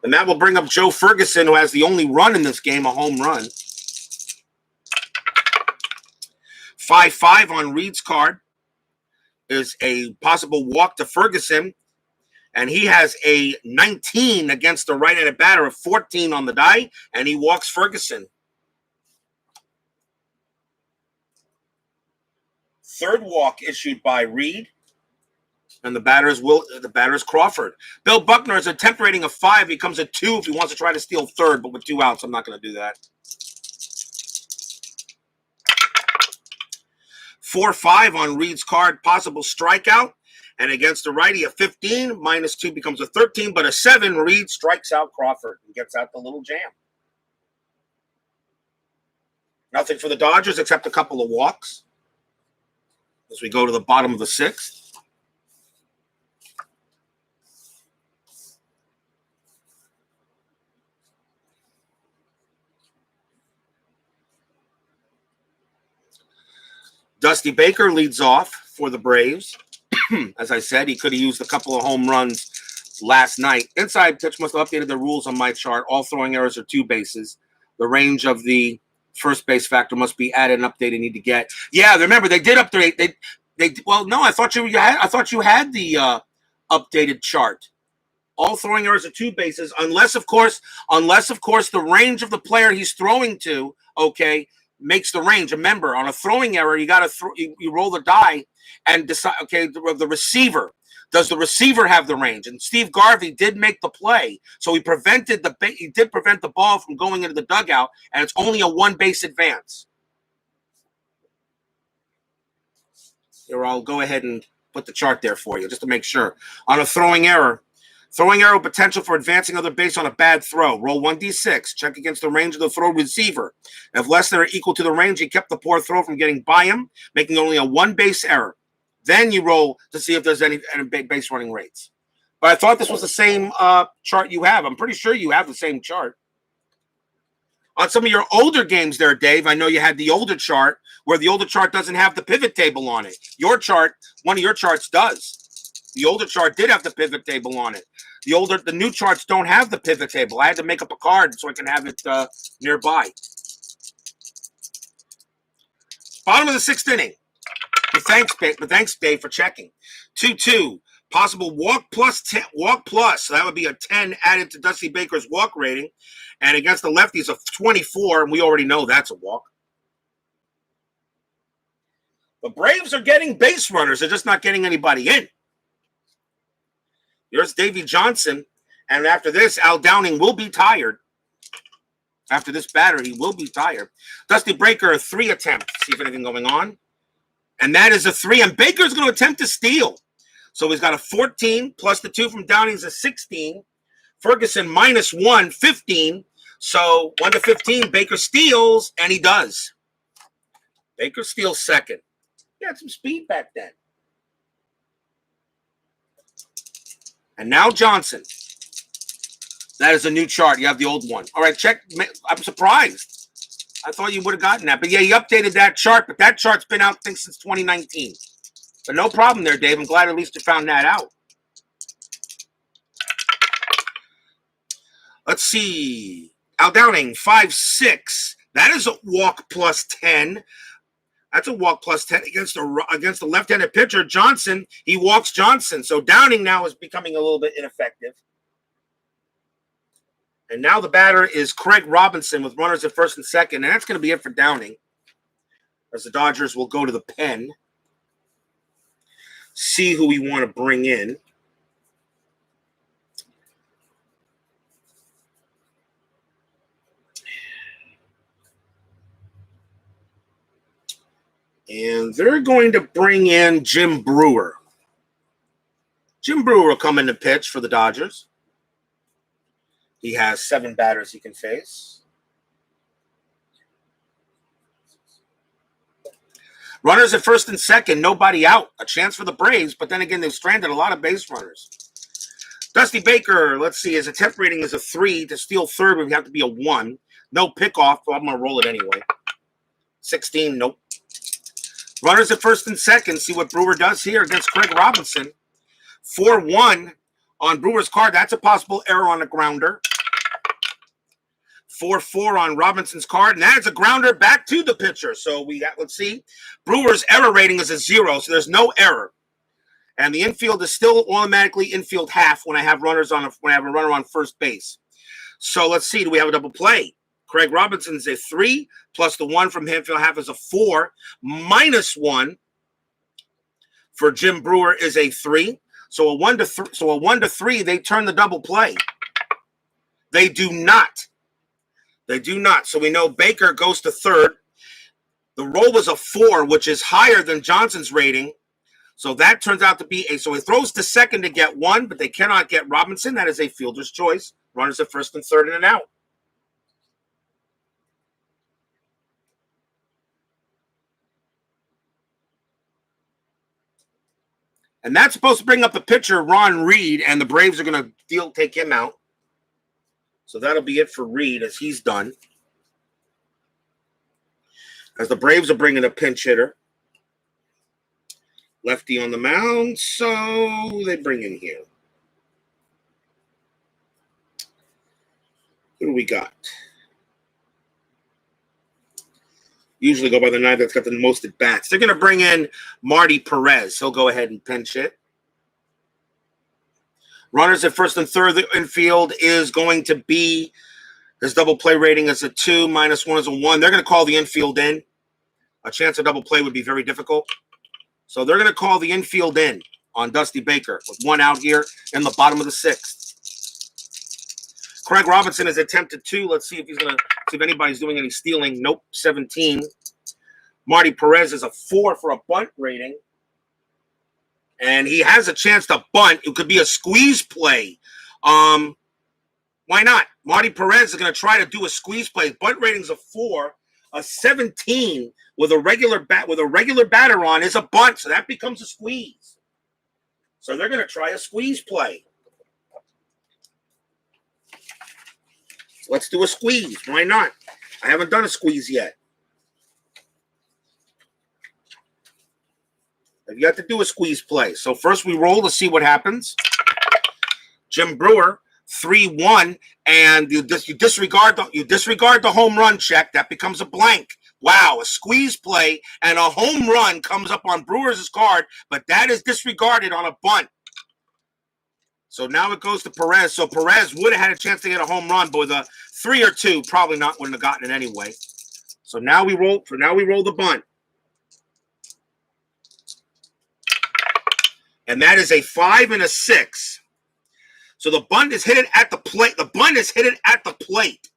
And that will bring up Joe Ferguson, who has the only run in this game, a home run. 5-5 on Reed's card is a possible walk to Ferguson. And he has a 19 against the right-handed batter, of 14 on the die, and he walks Ferguson. Third walk issued by Reed, and the batter is Crawford. Bill Buckner has a temp rating of 5. He comes at 2 if he wants to try to steal third, but with 2 outs, I'm not going to do that. 4-5 on Reed's card, possible strikeout. And against the righty, a 15, -2 becomes a 13, but a 7, Reed strikes out Crawford and gets out the little jam. Nothing for the Dodgers except a couple of walks as we go to the bottom of the 6th. Dusty Baker leads off for the Braves. As I said, he could have used a couple of home runs last night. Inside pitch must have updated the rules on my chart. All throwing errors are 2 bases. The range of the first base factor must be added and updated. Need to get. Yeah, remember they did update. Well, no, I thought you had the updated chart. All throwing errors are 2 bases, unless of course the range of the player he's throwing to, makes the range. Remember, on a throwing error, you got to you roll the die and decide. Okay, the receiver. Does the receiver have the range? And Steve Garvey did make the play, so he did prevent the ball from going into the dugout, and it's only a 1 base advance. Here, I'll go ahead and put the chart there for you just to make sure. On a throwing error, Throwing arrow potential for advancing other base on a bad throw. Roll 1d6. Check against the range of the throw receiver. If less than or equal to the range, he kept the poor throw from getting by him, making only a one base error. Then you roll to see if there's any base running rates. But I thought this was the same chart you have. I'm pretty sure you have the same chart. On some of your older games there, Dave, I know you had the older chart where the older chart doesn't have the pivot table on it. Your chart, one of your charts does. The older chart did have the pivot table on it. The new charts don't have the pivot table. I had to make up a card so I can have it nearby. Bottom of the sixth inning. But thanks, Dave, for checking. 2-2. Possible walk plus 10. Walk plus. So that would be a 10 added to Dusty Baker's walk rating. And against the lefties, a 24, and we already know that's a walk. The Braves are getting base runners. They're just not getting anybody in. Here's Davey Johnson. And after this, Al Downing will be tired. After this batter, he will be tired. Dusty Baker, 3 attempts. See if anything going on. And that is a 3. And Baker's going to attempt to steal. So he's got a 14 plus the 2 from Downing is a 16. Ferguson -1, 15. So 1 to 15, Baker steals, and he does. Baker steals second. He had some speed back then. And now Johnson. That is a new chart. You have the old one. All right, check. I'm surprised. I thought you would have gotten that. But yeah, he updated that chart, but that chart's been out, I think, since 2019. But no problem there, Dave. I'm glad at least you found that out. Let's see. Al Downing, 5-6. That is a walk plus 10. That's a walk plus 10 against the left-handed pitcher, Johnson. He walks Johnson. So Downing now is becoming a little bit ineffective. And now the batter is Craig Robinson with runners at first and second. And that's going to be it for Downing, as the Dodgers will go to the pen. See who we want to bring in. And they're going to bring in Jim Brewer. Jim Brewer will come in to pitch for the Dodgers. He has 7 batters he can face. Runners at first and second, nobody out. A chance for the Braves, but then again, they've stranded a lot of base runners. Dusty Baker, let's see, his attempt rating is a 3. To steal third would have to be a 1. No pickoff, but I'm going to roll it anyway. 16, nope. Runners at first and second. See what Brewer does here against Craig Robinson. 4-1 on Brewer's card. That's a possible error on a grounder. 4-4 on Robinson's card. And that's a grounder back to the pitcher. So we got, let's see. Brewer's error rating is a 0, so there's no error. And the infield is still automatically infield half when I have runners on when I have a runner on first base. So let's see. Do we have a double play? Craig Robinson's a 3, plus the 1 from infield half is a 4, -1 for Jim Brewer is a 3. So a 1 to 3, they turn the double play. They do not. They do not. So we know Baker goes to third. The roll was a 4, which is higher than Johnson's rating. So that turns out to be a, so he throws to second to get 1, but they cannot get Robinson. That is a fielder's choice. Runners at first and third and an out. And that's supposed to bring up the pitcher, Ron Reed, and the Braves are going to take him out. So that'll be it for Reed as he's done. As the Braves are bringing a pinch hitter. Lefty on the mound, so they bring in here. Who do we got? Usually go by the guy that's got the most at bats. They're going to bring in Marty Perez. He'll go ahead and pinch hit. Runners at first and third. The infield is going to be, his double play rating is a 2, -1 is a 1. They're going to call the infield in. A chance of double play would be very difficult. So they're going to call the infield in on Dusty Baker with 1 out here in the bottom of the 6th. Craig Robinson has attempted 2. Let's see if he's going to see if anybody's doing any stealing. Nope, 17. Marty Perez is a 4 for a bunt rating. And he has a chance to bunt. It could be a squeeze play Why not? Marty Perez is going to try to do a squeeze play. Bunt ratings of 4, a 17 with a regular batter on is a bunt, so that becomes a squeeze. So they're going to try a squeeze play. So let's do a squeeze. Why not? I haven't done a squeeze yet. I've got to do a squeeze play. So first we roll to see what happens. Jim Brewer, 3-1, and you disregard the home run check. That becomes a blank. Wow, a squeeze play and a home run comes up on Brewer's card, but that is disregarded on a bunt. So now it goes to Perez. So Perez would have had a chance to get a home run, but with a 3 or 2, probably not wouldn't have gotten it anyway. So now we roll the bunt. And that is a 5 and a 6. So the bunt is hit it at the plate. The bunt is hit it at the plate.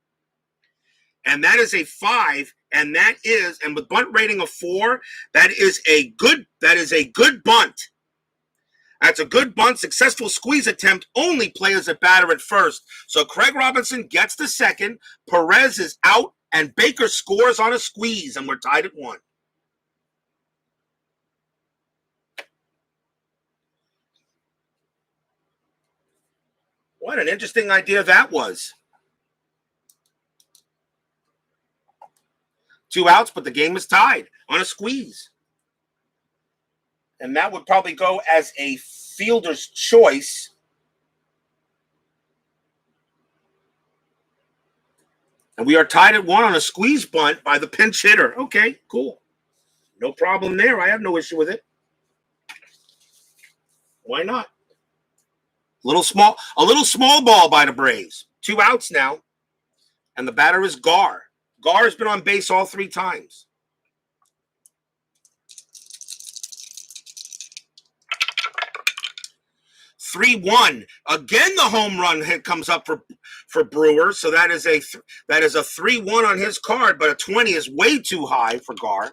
And that is a 5. And with bunt rating of 4, that is a good bunt. That's a good bunt. Successful squeeze attempt. Only players at batter at first. So Craig Robinson gets the second. Perez is out. And Baker scores on a squeeze. And we're tied at 1. What an interesting idea that was. 2 outs, but the game is tied on a squeeze. And that would probably go as a fielder's choice. And we are tied at 1 on a squeeze bunt by the pinch hitter. Okay, cool. No problem there. I have no issue with it. Why not? A little small ball by the Braves. 2 outs now. And the batter is Garr. Garr has been on base all 3 times. (3-1). Again, the home run hit comes up for Brewer. So that is a 3-1 on his card, but a 20 is way too high for Garr.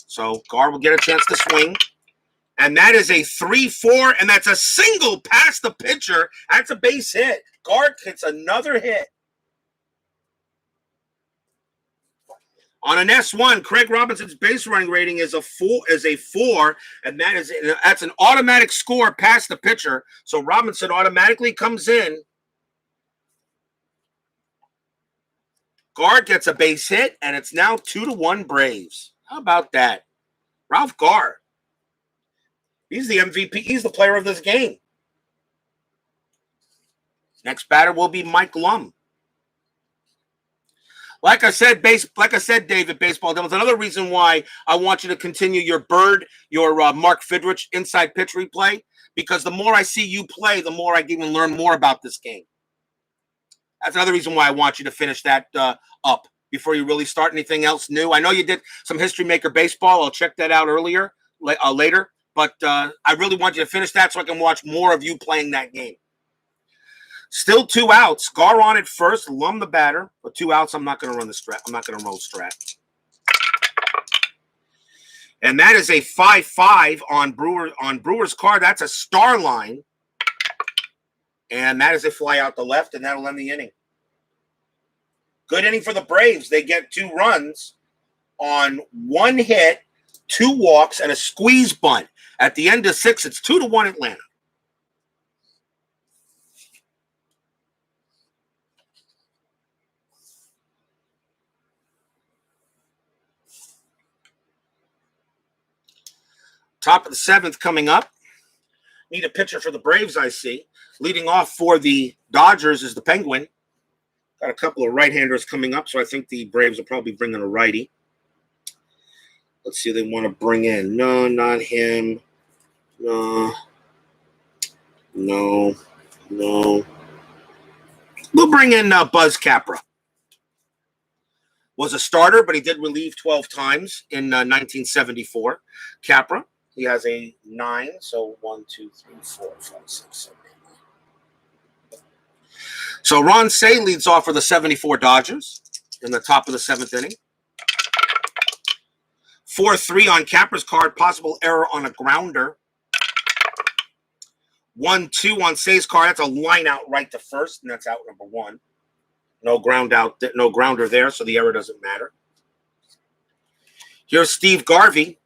So Garr will get a chance to swing. And that is a 3-4, and that's a single past the pitcher. That's a base hit. Garr hits another hit. On an S1, Craig Robinson's base running rating is a 4, and that's an automatic score past the pitcher. So Robinson automatically comes in. Garr gets a base hit, and it's now 2-1 Braves. How about that? Ralph Garr. He's the MVP. He's the player of this game. Next batter will be Mike Lum. Like I said, David Baseball, that was another reason why I want you to continue your Mark Fidrich inside pitch replay, because the more I see you play, the more I can even learn more about this game. That's another reason why I want you to finish that up before you really start anything else new. I know you did some History Maker Baseball. I'll check that out later. But I really want you to finish that so I can watch more of you playing that game. Still 2 outs. Garr on at first. Lum the batter. But 2 outs, I'm not going to run the strat. I'm not going to roll strat. And that is a 5-5 on Brewer's card. That's a star line. And that is a fly out the left, and that'll end the inning. Good inning for the Braves. They get 2 runs on 1 hit, 2 walks, and a squeeze bunt. At the end of 6, it's 2-1 Atlanta. Top of the 7th coming up. Need a pitcher for the Braves, I see. Leading off for the Dodgers is the Penguin. Got a couple of right-handers coming up, so I think the Braves will probably bring in a righty. Let's see who they want to bring in. No, not him. No. We'll bring in Buzz Capra. Was a starter, but he did relieve 12 times in 1974. Capra, he has a 9. So 1, 2, 3, 4, 5, 6, 7, 8. So Ron Say leads off for the 74 Dodgers in the top of the 7th inning. 4-3 on Capra's card. Possible error on a grounder. 1-2 on Say's card. That's a line out right to first, and that's out number 1. No ground out, no grounder there, so the error doesn't matter. Here's Steve Garvey.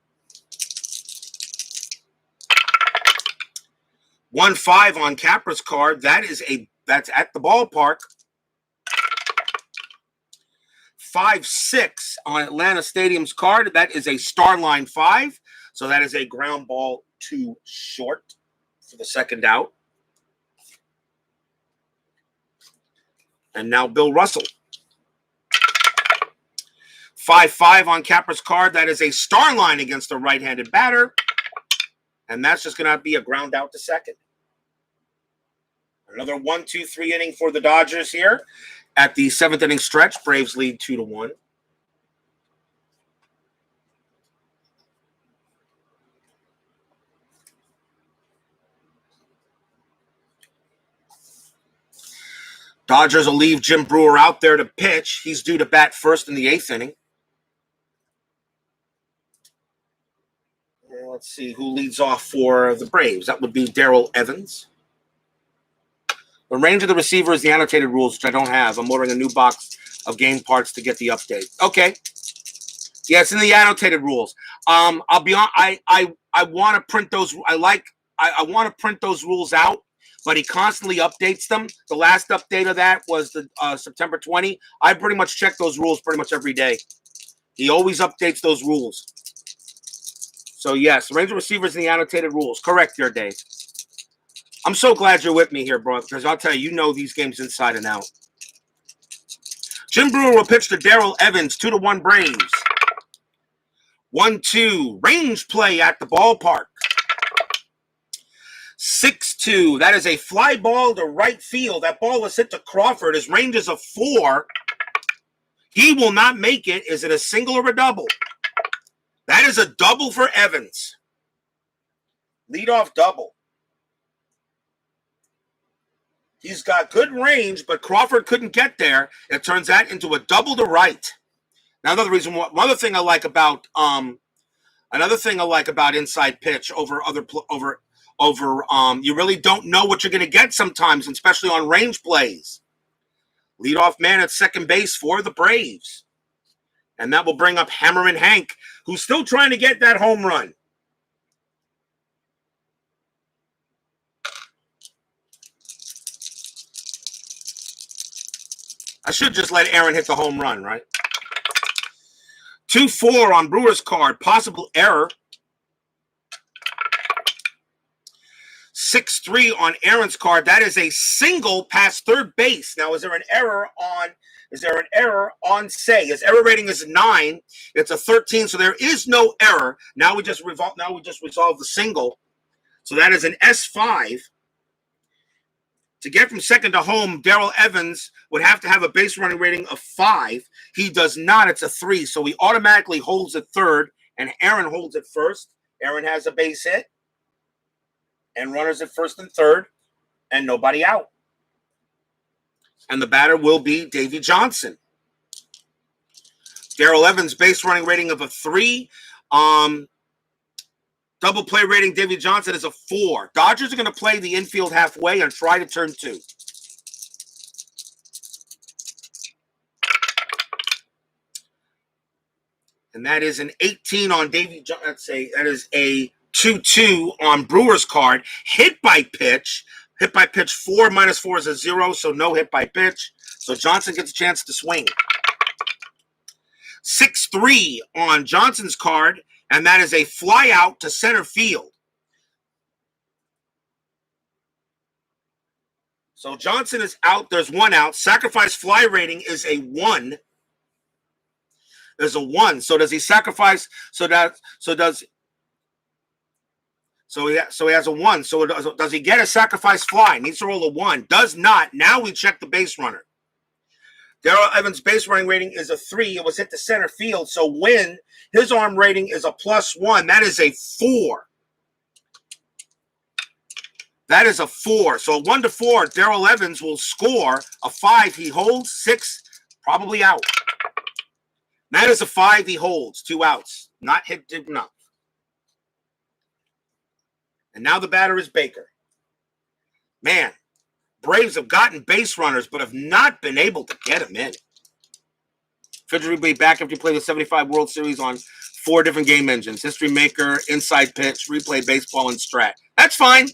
1-5 on Capra's card. That's at the ballpark. 5-6 on Atlanta Stadium's card. That is a star line 5. So that is a ground ball to short for the second out. And now Bill Russell. 5-5 on Capra's card. That is a star line against a right-handed batter. And that's just going to be a ground out to second. Another 1-2-3 inning for the Dodgers here. At the 7th inning stretch, Braves lead 2-1. Dodgers will leave Jim Brewer out there to pitch. He's due to bat first in the 8th inning. Let's see who leads off for the Braves. That would be Darrell Evans. The range of the receiver is the annotated rules, which I don't have. I'm ordering a new box of game parts to get the update. Okay. Yeah, it's in the annotated rules. I'll be on. I want to print those. I want to print those rules out, but he constantly updates them. The last update of that was the September 20. I pretty much check those rules pretty much every day. He always updates those rules. So yes, range of receivers in the annotated rules. Correct there, Dave. I'm so glad you're with me here, bro, because I'll tell you, you know these games inside and out. Jim Brewer will pitch to Darrell Evans, 2-1 Braves. 1-2, range play at the ballpark. 6-2, that is a fly ball to right field. That ball was hit to Crawford. His range is a 4. He will not make it. Is it a single or a double? That is a double for Evans. Leadoff double. He's got good range, but Crawford couldn't get there. It turns that into a double to right. Now, another thing I like about inside pitch you really don't know what you're going to get sometimes, especially on range plays. Leadoff man at second base for the Braves. And that will bring up Hammerman Hank, who's still trying to get that home run. I should just let Aaron hit the home run, right? 2-4 on Brewer's card. Possible error. 6-3 on Aaron's card. That is a single past third base. Now, is there an error on Say? His error rating is 9. It's a 13, so there is no error. Now we just resolve the single. So that is an S5. To get from second to home, Darrell Evans would have to have a base running rating of 5. He does not. It's a 3. So he automatically holds at third, and Aaron holds at first. Aaron has a base hit, and runners at first and third, and nobody out. And the batter will be Davy Johnson. Darrell Evans, base running rating of a 3. Double play rating, Davy Johnson is a 4. Dodgers are going to play the infield halfway and try to turn 2. And that is an 18 on Davy Johnson. That is a 2-2 on Brewer's card. Hit by pitch. Hit by pitch 4 minus 4 is a 0, so no hit by pitch. So Johnson gets a chance to swing. 6-3 on Johnson's card. And that is a fly out to center field. So Johnson is out. There's 1 out. Sacrifice fly rating is a 1. There's a 1. So does he sacrifice? So he has a 1. So does he get a sacrifice fly? Needs to roll a 1. Does not. Now we check the base runner. Darrell Evans' base running rating is a 3. It was hit to center field. So when his arm rating is a +1, that is a 4. That is a 4. So 1-4, Darrell Evans will score. A 5, he holds. 6, probably out. That is a 5, he holds. 2 outs. Not hit enough. And now the batter is Baker. Man, Braves have gotten base runners, but have not been able to get them in. Fidget will be back after you play the 75 World Series on 4 different game engines: History Maker, Inside Pitch, Replay Baseball, and Strat. That's fine.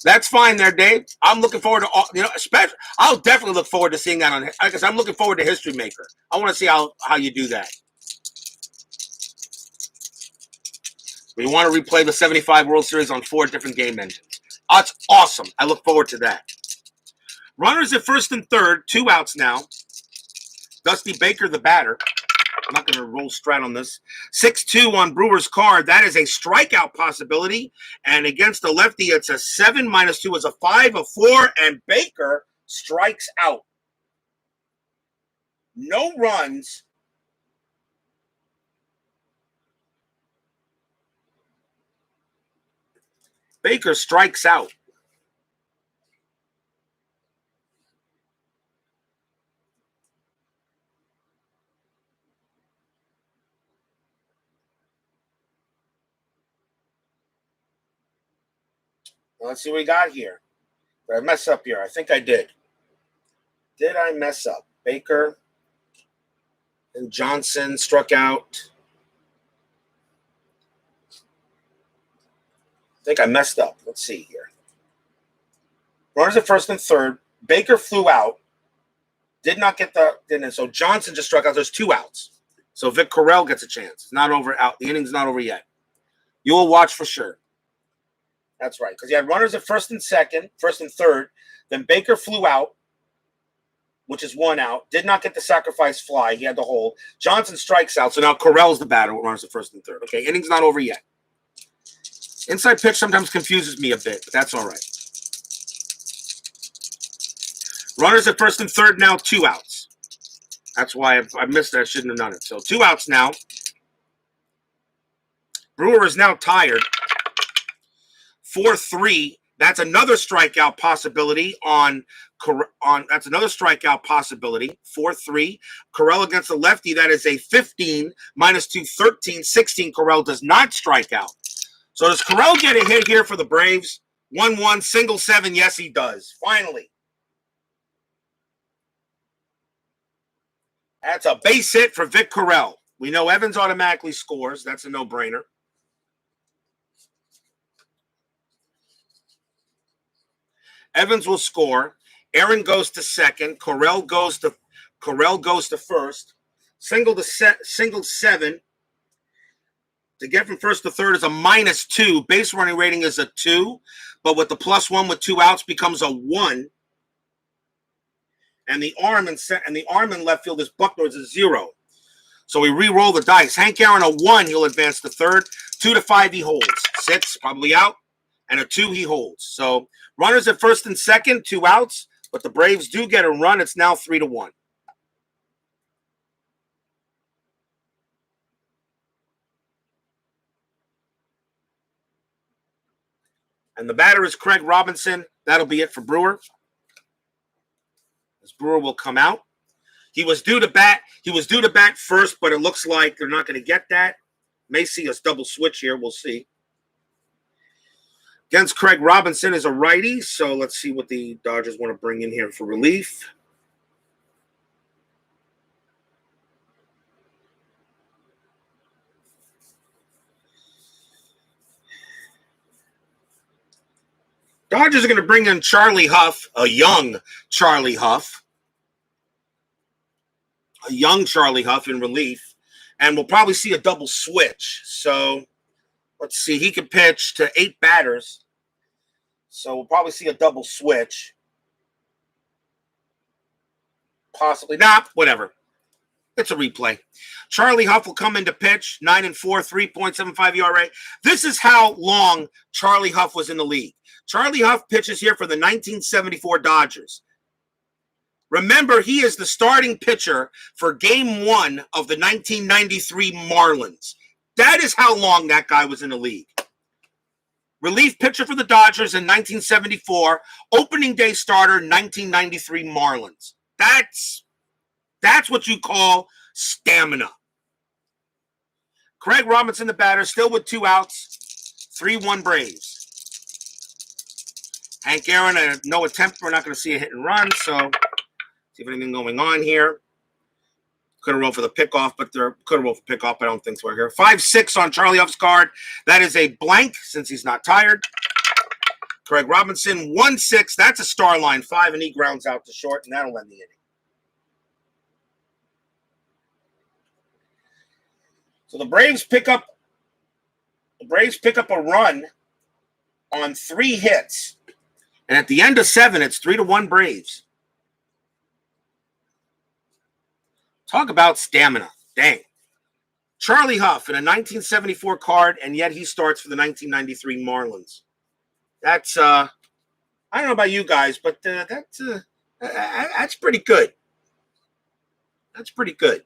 That's fine there, Dave. I'm looking forward to all, especially, I'll definitely look forward to seeing that on, because I'm looking forward to History Maker. I want to see how you do that. We want to replay the 75 World Series on 4 different game engines. That's awesome. I look forward to that. Runners at first and third, 2 outs now. Dusty Baker, the batter. I'm not going to roll Strat on this. 6-2 on Brewer's card. That is a strikeout possibility. And against the lefty, it's a 7 minus 2 is a 5, a 4, and Baker strikes out. No runs. Baker strikes out. Let's see what we got here. Did I mess up here? I think I did. Did I mess up? Baker and Johnson struck out. I think I messed up. Let's see here. Runners at first and third. Baker flew out. Did not get the. So Johnson just struck out. There's 2 outs. So Vic Correll gets a chance. It's not over. Out. The inning's not over yet. You will watch for sure. That's right, because you had runners at first and third. Then Baker flew out, which is 1 out. Did not get the sacrifice fly. He had the hole. Johnson strikes out. So now Correll's the batter with runners at first and third. Okay, inning's not over yet. Inside pitch sometimes confuses me a bit, but that's all right. Runners at first and third now, 2 outs. That's why I missed it. I shouldn't have done it. So 2 outs now. Brewer is now tired. 4-3. That's another strikeout possibility on that's another strikeout possibility. 4-3. Correll against the lefty. That is a 15 minus 2, 13, 16. Correll does not strike out. So does Correll get a hit here for the Braves? 1-1, single 7. Yes, he does. Finally. That's a base hit for Vic Correll. We know Evans automatically scores. That's a no-brainer. Evans will score. Aaron goes to second. Correll goes to first. Single 7. To get from first to third is a -2. Base running rating is a 2, but with the +1 with 2 outs becomes a 1. And the arm in left field is Buckner is a 0. So we re-roll the dice. Hank Aaron a 1, he'll advance to third. 2 to 5 he holds. 6 probably out, and a 2 he holds. So runners at first and second, 2 outs, but the Braves do get a run. It's now 3-1. And the batter is Craig Robinson. That'll be it for Brewer. As Brewer will come out. He was due to bat. He was due to bat first, but it looks like they're not going to get that. May see us double switch here. We'll see. Against Craig Robinson is a righty, so let's see what the Dodgers want to bring in here for relief. Dodgers are going to bring in Charlie Huff, a young Charlie Huff. A young Charlie Huff in relief. And we'll probably see a double switch. So let's see. He can pitch to 8 batters. So we'll probably see a double switch. Possibly not. Whatever. It's a replay. Charlie Huff will come into pitch. 9-4, 3.75 ERA. This is how long Charlie Huff was in the league. Charlie Huff pitches here for the 1974 Dodgers. Remember, he is the starting pitcher for Game 1 of the 1993 Marlins. That is how long that guy was in the league. Relief pitcher for the Dodgers in 1974. Opening day starter, 1993 Marlins. That's what you call stamina. Craig Robinson, the batter, still with 2 outs. 3-1 Braves. Hank Aaron, no attempt. We're not going to see a hit and run. So, see if anything going on here. Could have rolled for the pickoff, but there could have rolled for pickoff. I don't think so here. 5-6 on Charlie Huff's card. That is a blank since he's not tired. Craig Robinson, 1-6. That's a star line 5, and he grounds out to short, and that'll end the inning. So the Braves pick up a run on 3 hits, and at the end of 7, it's 3-1 Braves. Talk about stamina. Dang. Charlie Huff in a 1974 card, and yet he starts for the 1993 Marlins. That's I don't know about you guys, but that's pretty good. That's pretty good.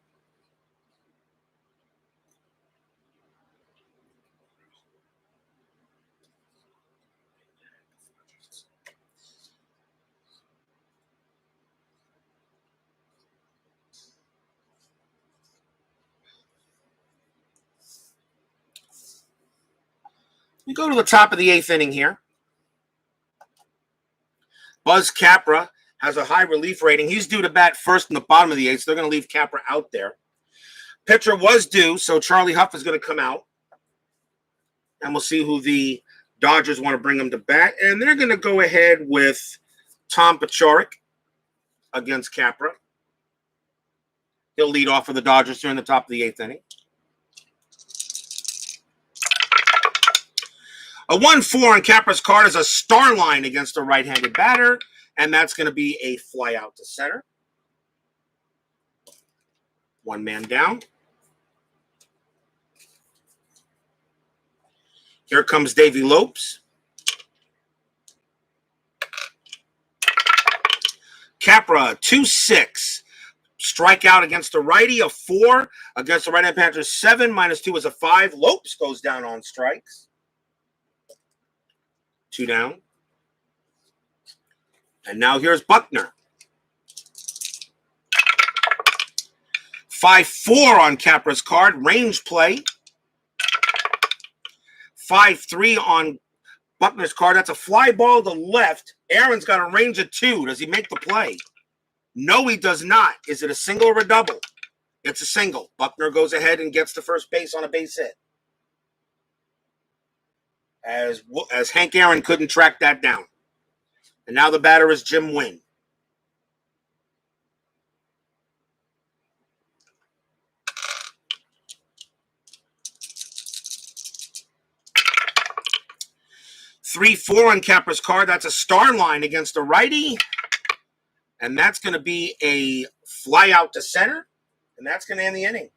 We go to the top of the 8th inning here. Buzz Capra has a high relief rating. He's due to bat first in the bottom of the 8th, so they're going to leave Capra out there. Pitcher was due, so Charlie Huff is going to come out. And we'll see who the Dodgers want to bring him to bat. And they're going to go ahead with Tom Pachorik against Capra. He'll lead off for the Dodgers during the top of the 8th inning. A 1-4 on Capra's card is a star line against a right-handed batter, and that's going to be a fly out to center. 1 man down. Here comes Davey Lopes. Capra, 2-6. Strikeout against the righty, a 4. Against the right-hand Panther, 7. -2 is a 5. Lopes goes down on strikes. 2 down. And now here's Buckner. 5-4 on Capra's card. Range play. 5-3 on Buckner's card. That's a fly ball to left. Aaron's got a range of 2. Does he make the play? No, he does not. Is it a single or a double? It's a single. Buckner goes ahead and gets to first base on a base hit. As Hank Aaron couldn't track that down. And now the batter is Jim Wynn. (3-4) on Capra's card. That's a star line against a righty. And that's going to be a fly out to center. And that's going to end the inning.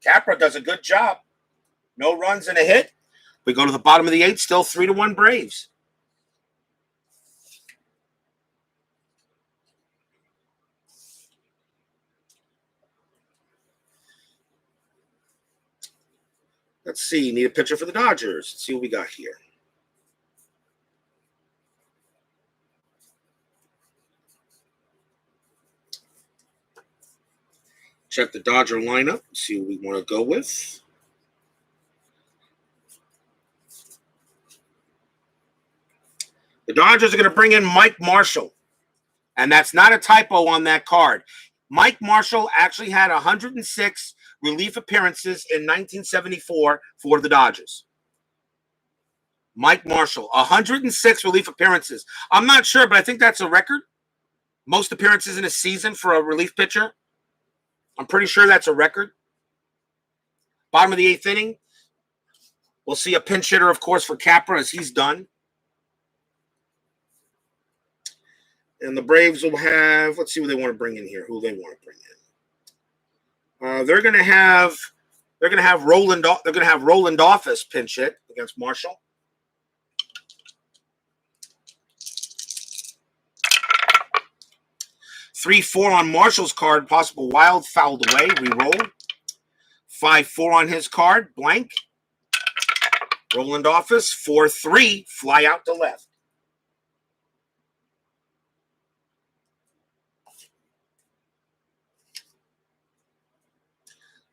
Capra does a good job. No runs and a hit. We go to the bottom of the 8th, still 3-1 Braves. Let's see. Need a pitcher for the Dodgers. Let's see what we got here. Check the Dodger lineup. See what we want to go with. The Dodgers are going to bring in Mike Marshall. And that's not a typo on that card. Mike Marshall actually had 106 relief appearances in 1974 for the Dodgers. Mike Marshall, 106 relief appearances. I'm not sure, but I think that's a record. Most appearances in a season for a relief pitcher. I'm pretty sure that's a record. Bottom of the 8th inning. We'll see a pinch hitter, of course, for Capra as he's done. And the Braves will have, let's see what they want to bring in here. Who they want to bring in. They're going to have Roland Office pinch hit against Marshall. (3-4) on Marshall's card, possible wild, fouled away, re-roll. 5-4 on his card, blank. Roland Office, 4-3, fly out to left.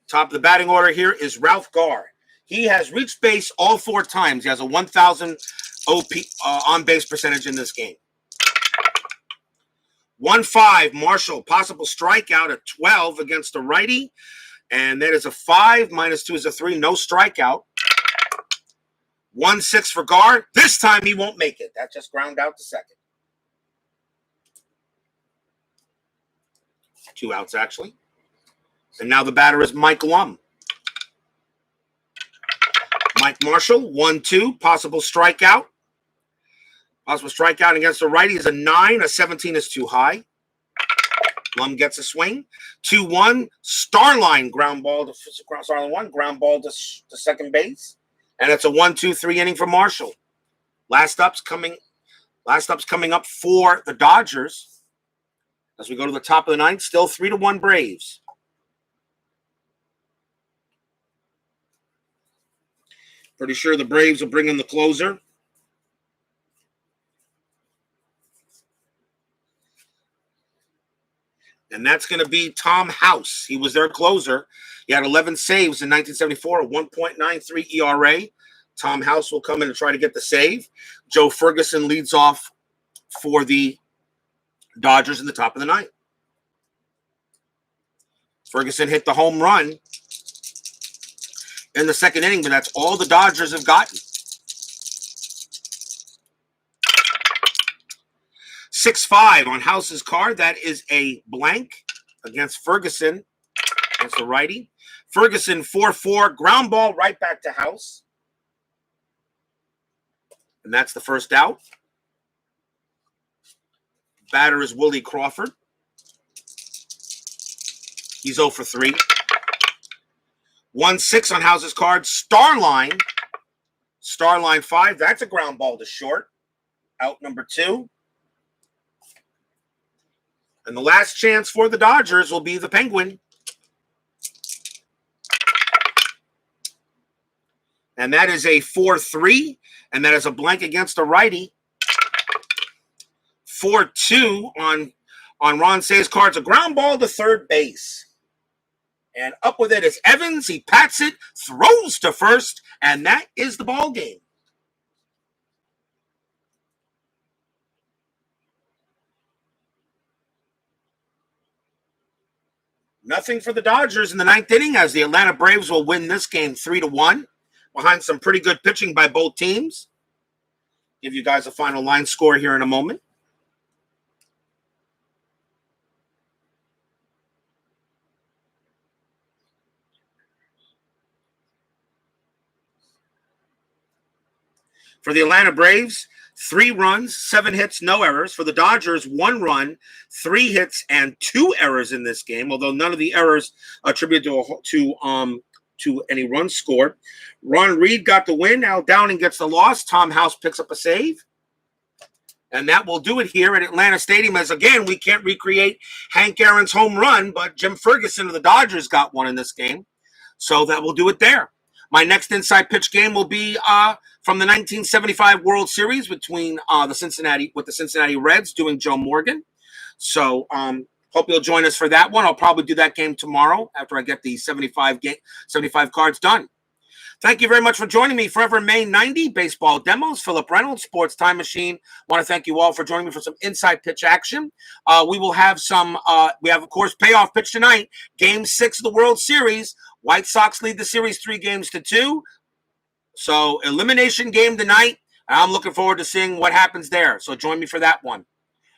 Top of the batting order here is Ralph Garr. He has reached base all 4 times. He has a 1,000 on base percentage in this game. 1-5, Marshall, possible strikeout at 12 against the righty. And that is a 5, -2 is a 3, no strikeout. 1-6 for Garr. This time he won't make it. That just ground out to second. 2 outs, actually. And now the batter is Mike Lum. Mike Marshall, 1-2, possible strikeout. Possible strikeout against the righty is a 9. A 17 is too high. Lum gets a swing. 2-1, Starline ground ball to second base. And it's a 1-2-3 inning for Marshall. Last up's coming up for the Dodgers. As we go to the top of the ninth, still 3-1 Braves. Pretty sure the Braves will bring in the closer. And that's going to be Tom House. He was their closer. He had 11 saves in 1974, a 1.93 ERA. Tom House will come in and try to get the save. Joe Ferguson leads off for the Dodgers in the top of the ninth. Ferguson hit the home run in the second inning, but that's all the Dodgers have gotten. 6-5 on House's card. That is a blank against Ferguson, against the righty. Ferguson, 4-4, ground ball right back to House. And that's the first out. Batter is Willie Crawford. He's 0 for 3. 1-6 on House's card. Starline 5. That's a ground ball to short. Out number 2. And the last chance for the Dodgers will be the Penguin. And that is a 4-3. And that is a blank against the righty. 4-2 on Ron Say's cards. A ground ball to third base. And up with it is Evans. He pats it, throws to first, and that is the ball game. Nothing for the Dodgers in the ninth inning, as the Atlanta Braves will win this game 3-1 behind some pretty good pitching by both teams. Give you guys a final line score here in a moment. For the Atlanta Braves, 3 runs, 7 hits, no errors. For the Dodgers, 1 run, 3 hits, and 2 errors in this game, although none of the errors attributed to any runs scored. Ron Reed got the win. Al Downing gets the loss. Tom House picks up a save. And that will do it here at Atlanta Stadium, as, again, we can't recreate Hank Aaron's home run, but Jim Ferguson of the Dodgers got one in this game. So that will do it there. My next inside pitch game will be from the 1975 World Series between the Cincinnati Reds doing Joe Morgan. So hope you'll join us for that one. I'll probably do that game tomorrow after I get the 75 cards done. Thank you very much for joining me. Forever Maine 90 Baseball Demos. Philip Reynolds, Sports Time Machine. Want to thank you all for joining me for some inside pitch action. We will have we have, of course, Payoff Pitch tonight. Game 6 of the World Series. White Sox lead the series 3-2. So elimination game tonight. I'm looking forward to seeing what happens there. So join me for that one.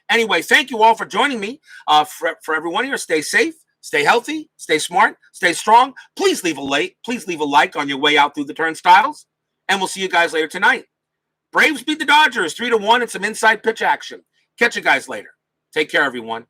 Anyway, thank you all for joining me. For everyone here, stay safe, stay healthy, stay smart, stay strong. Please leave a like on your way out through the turnstiles. And we'll see you guys later tonight. Braves beat the Dodgers 3-1 and some inside pitch action. Catch you guys later. Take care, everyone.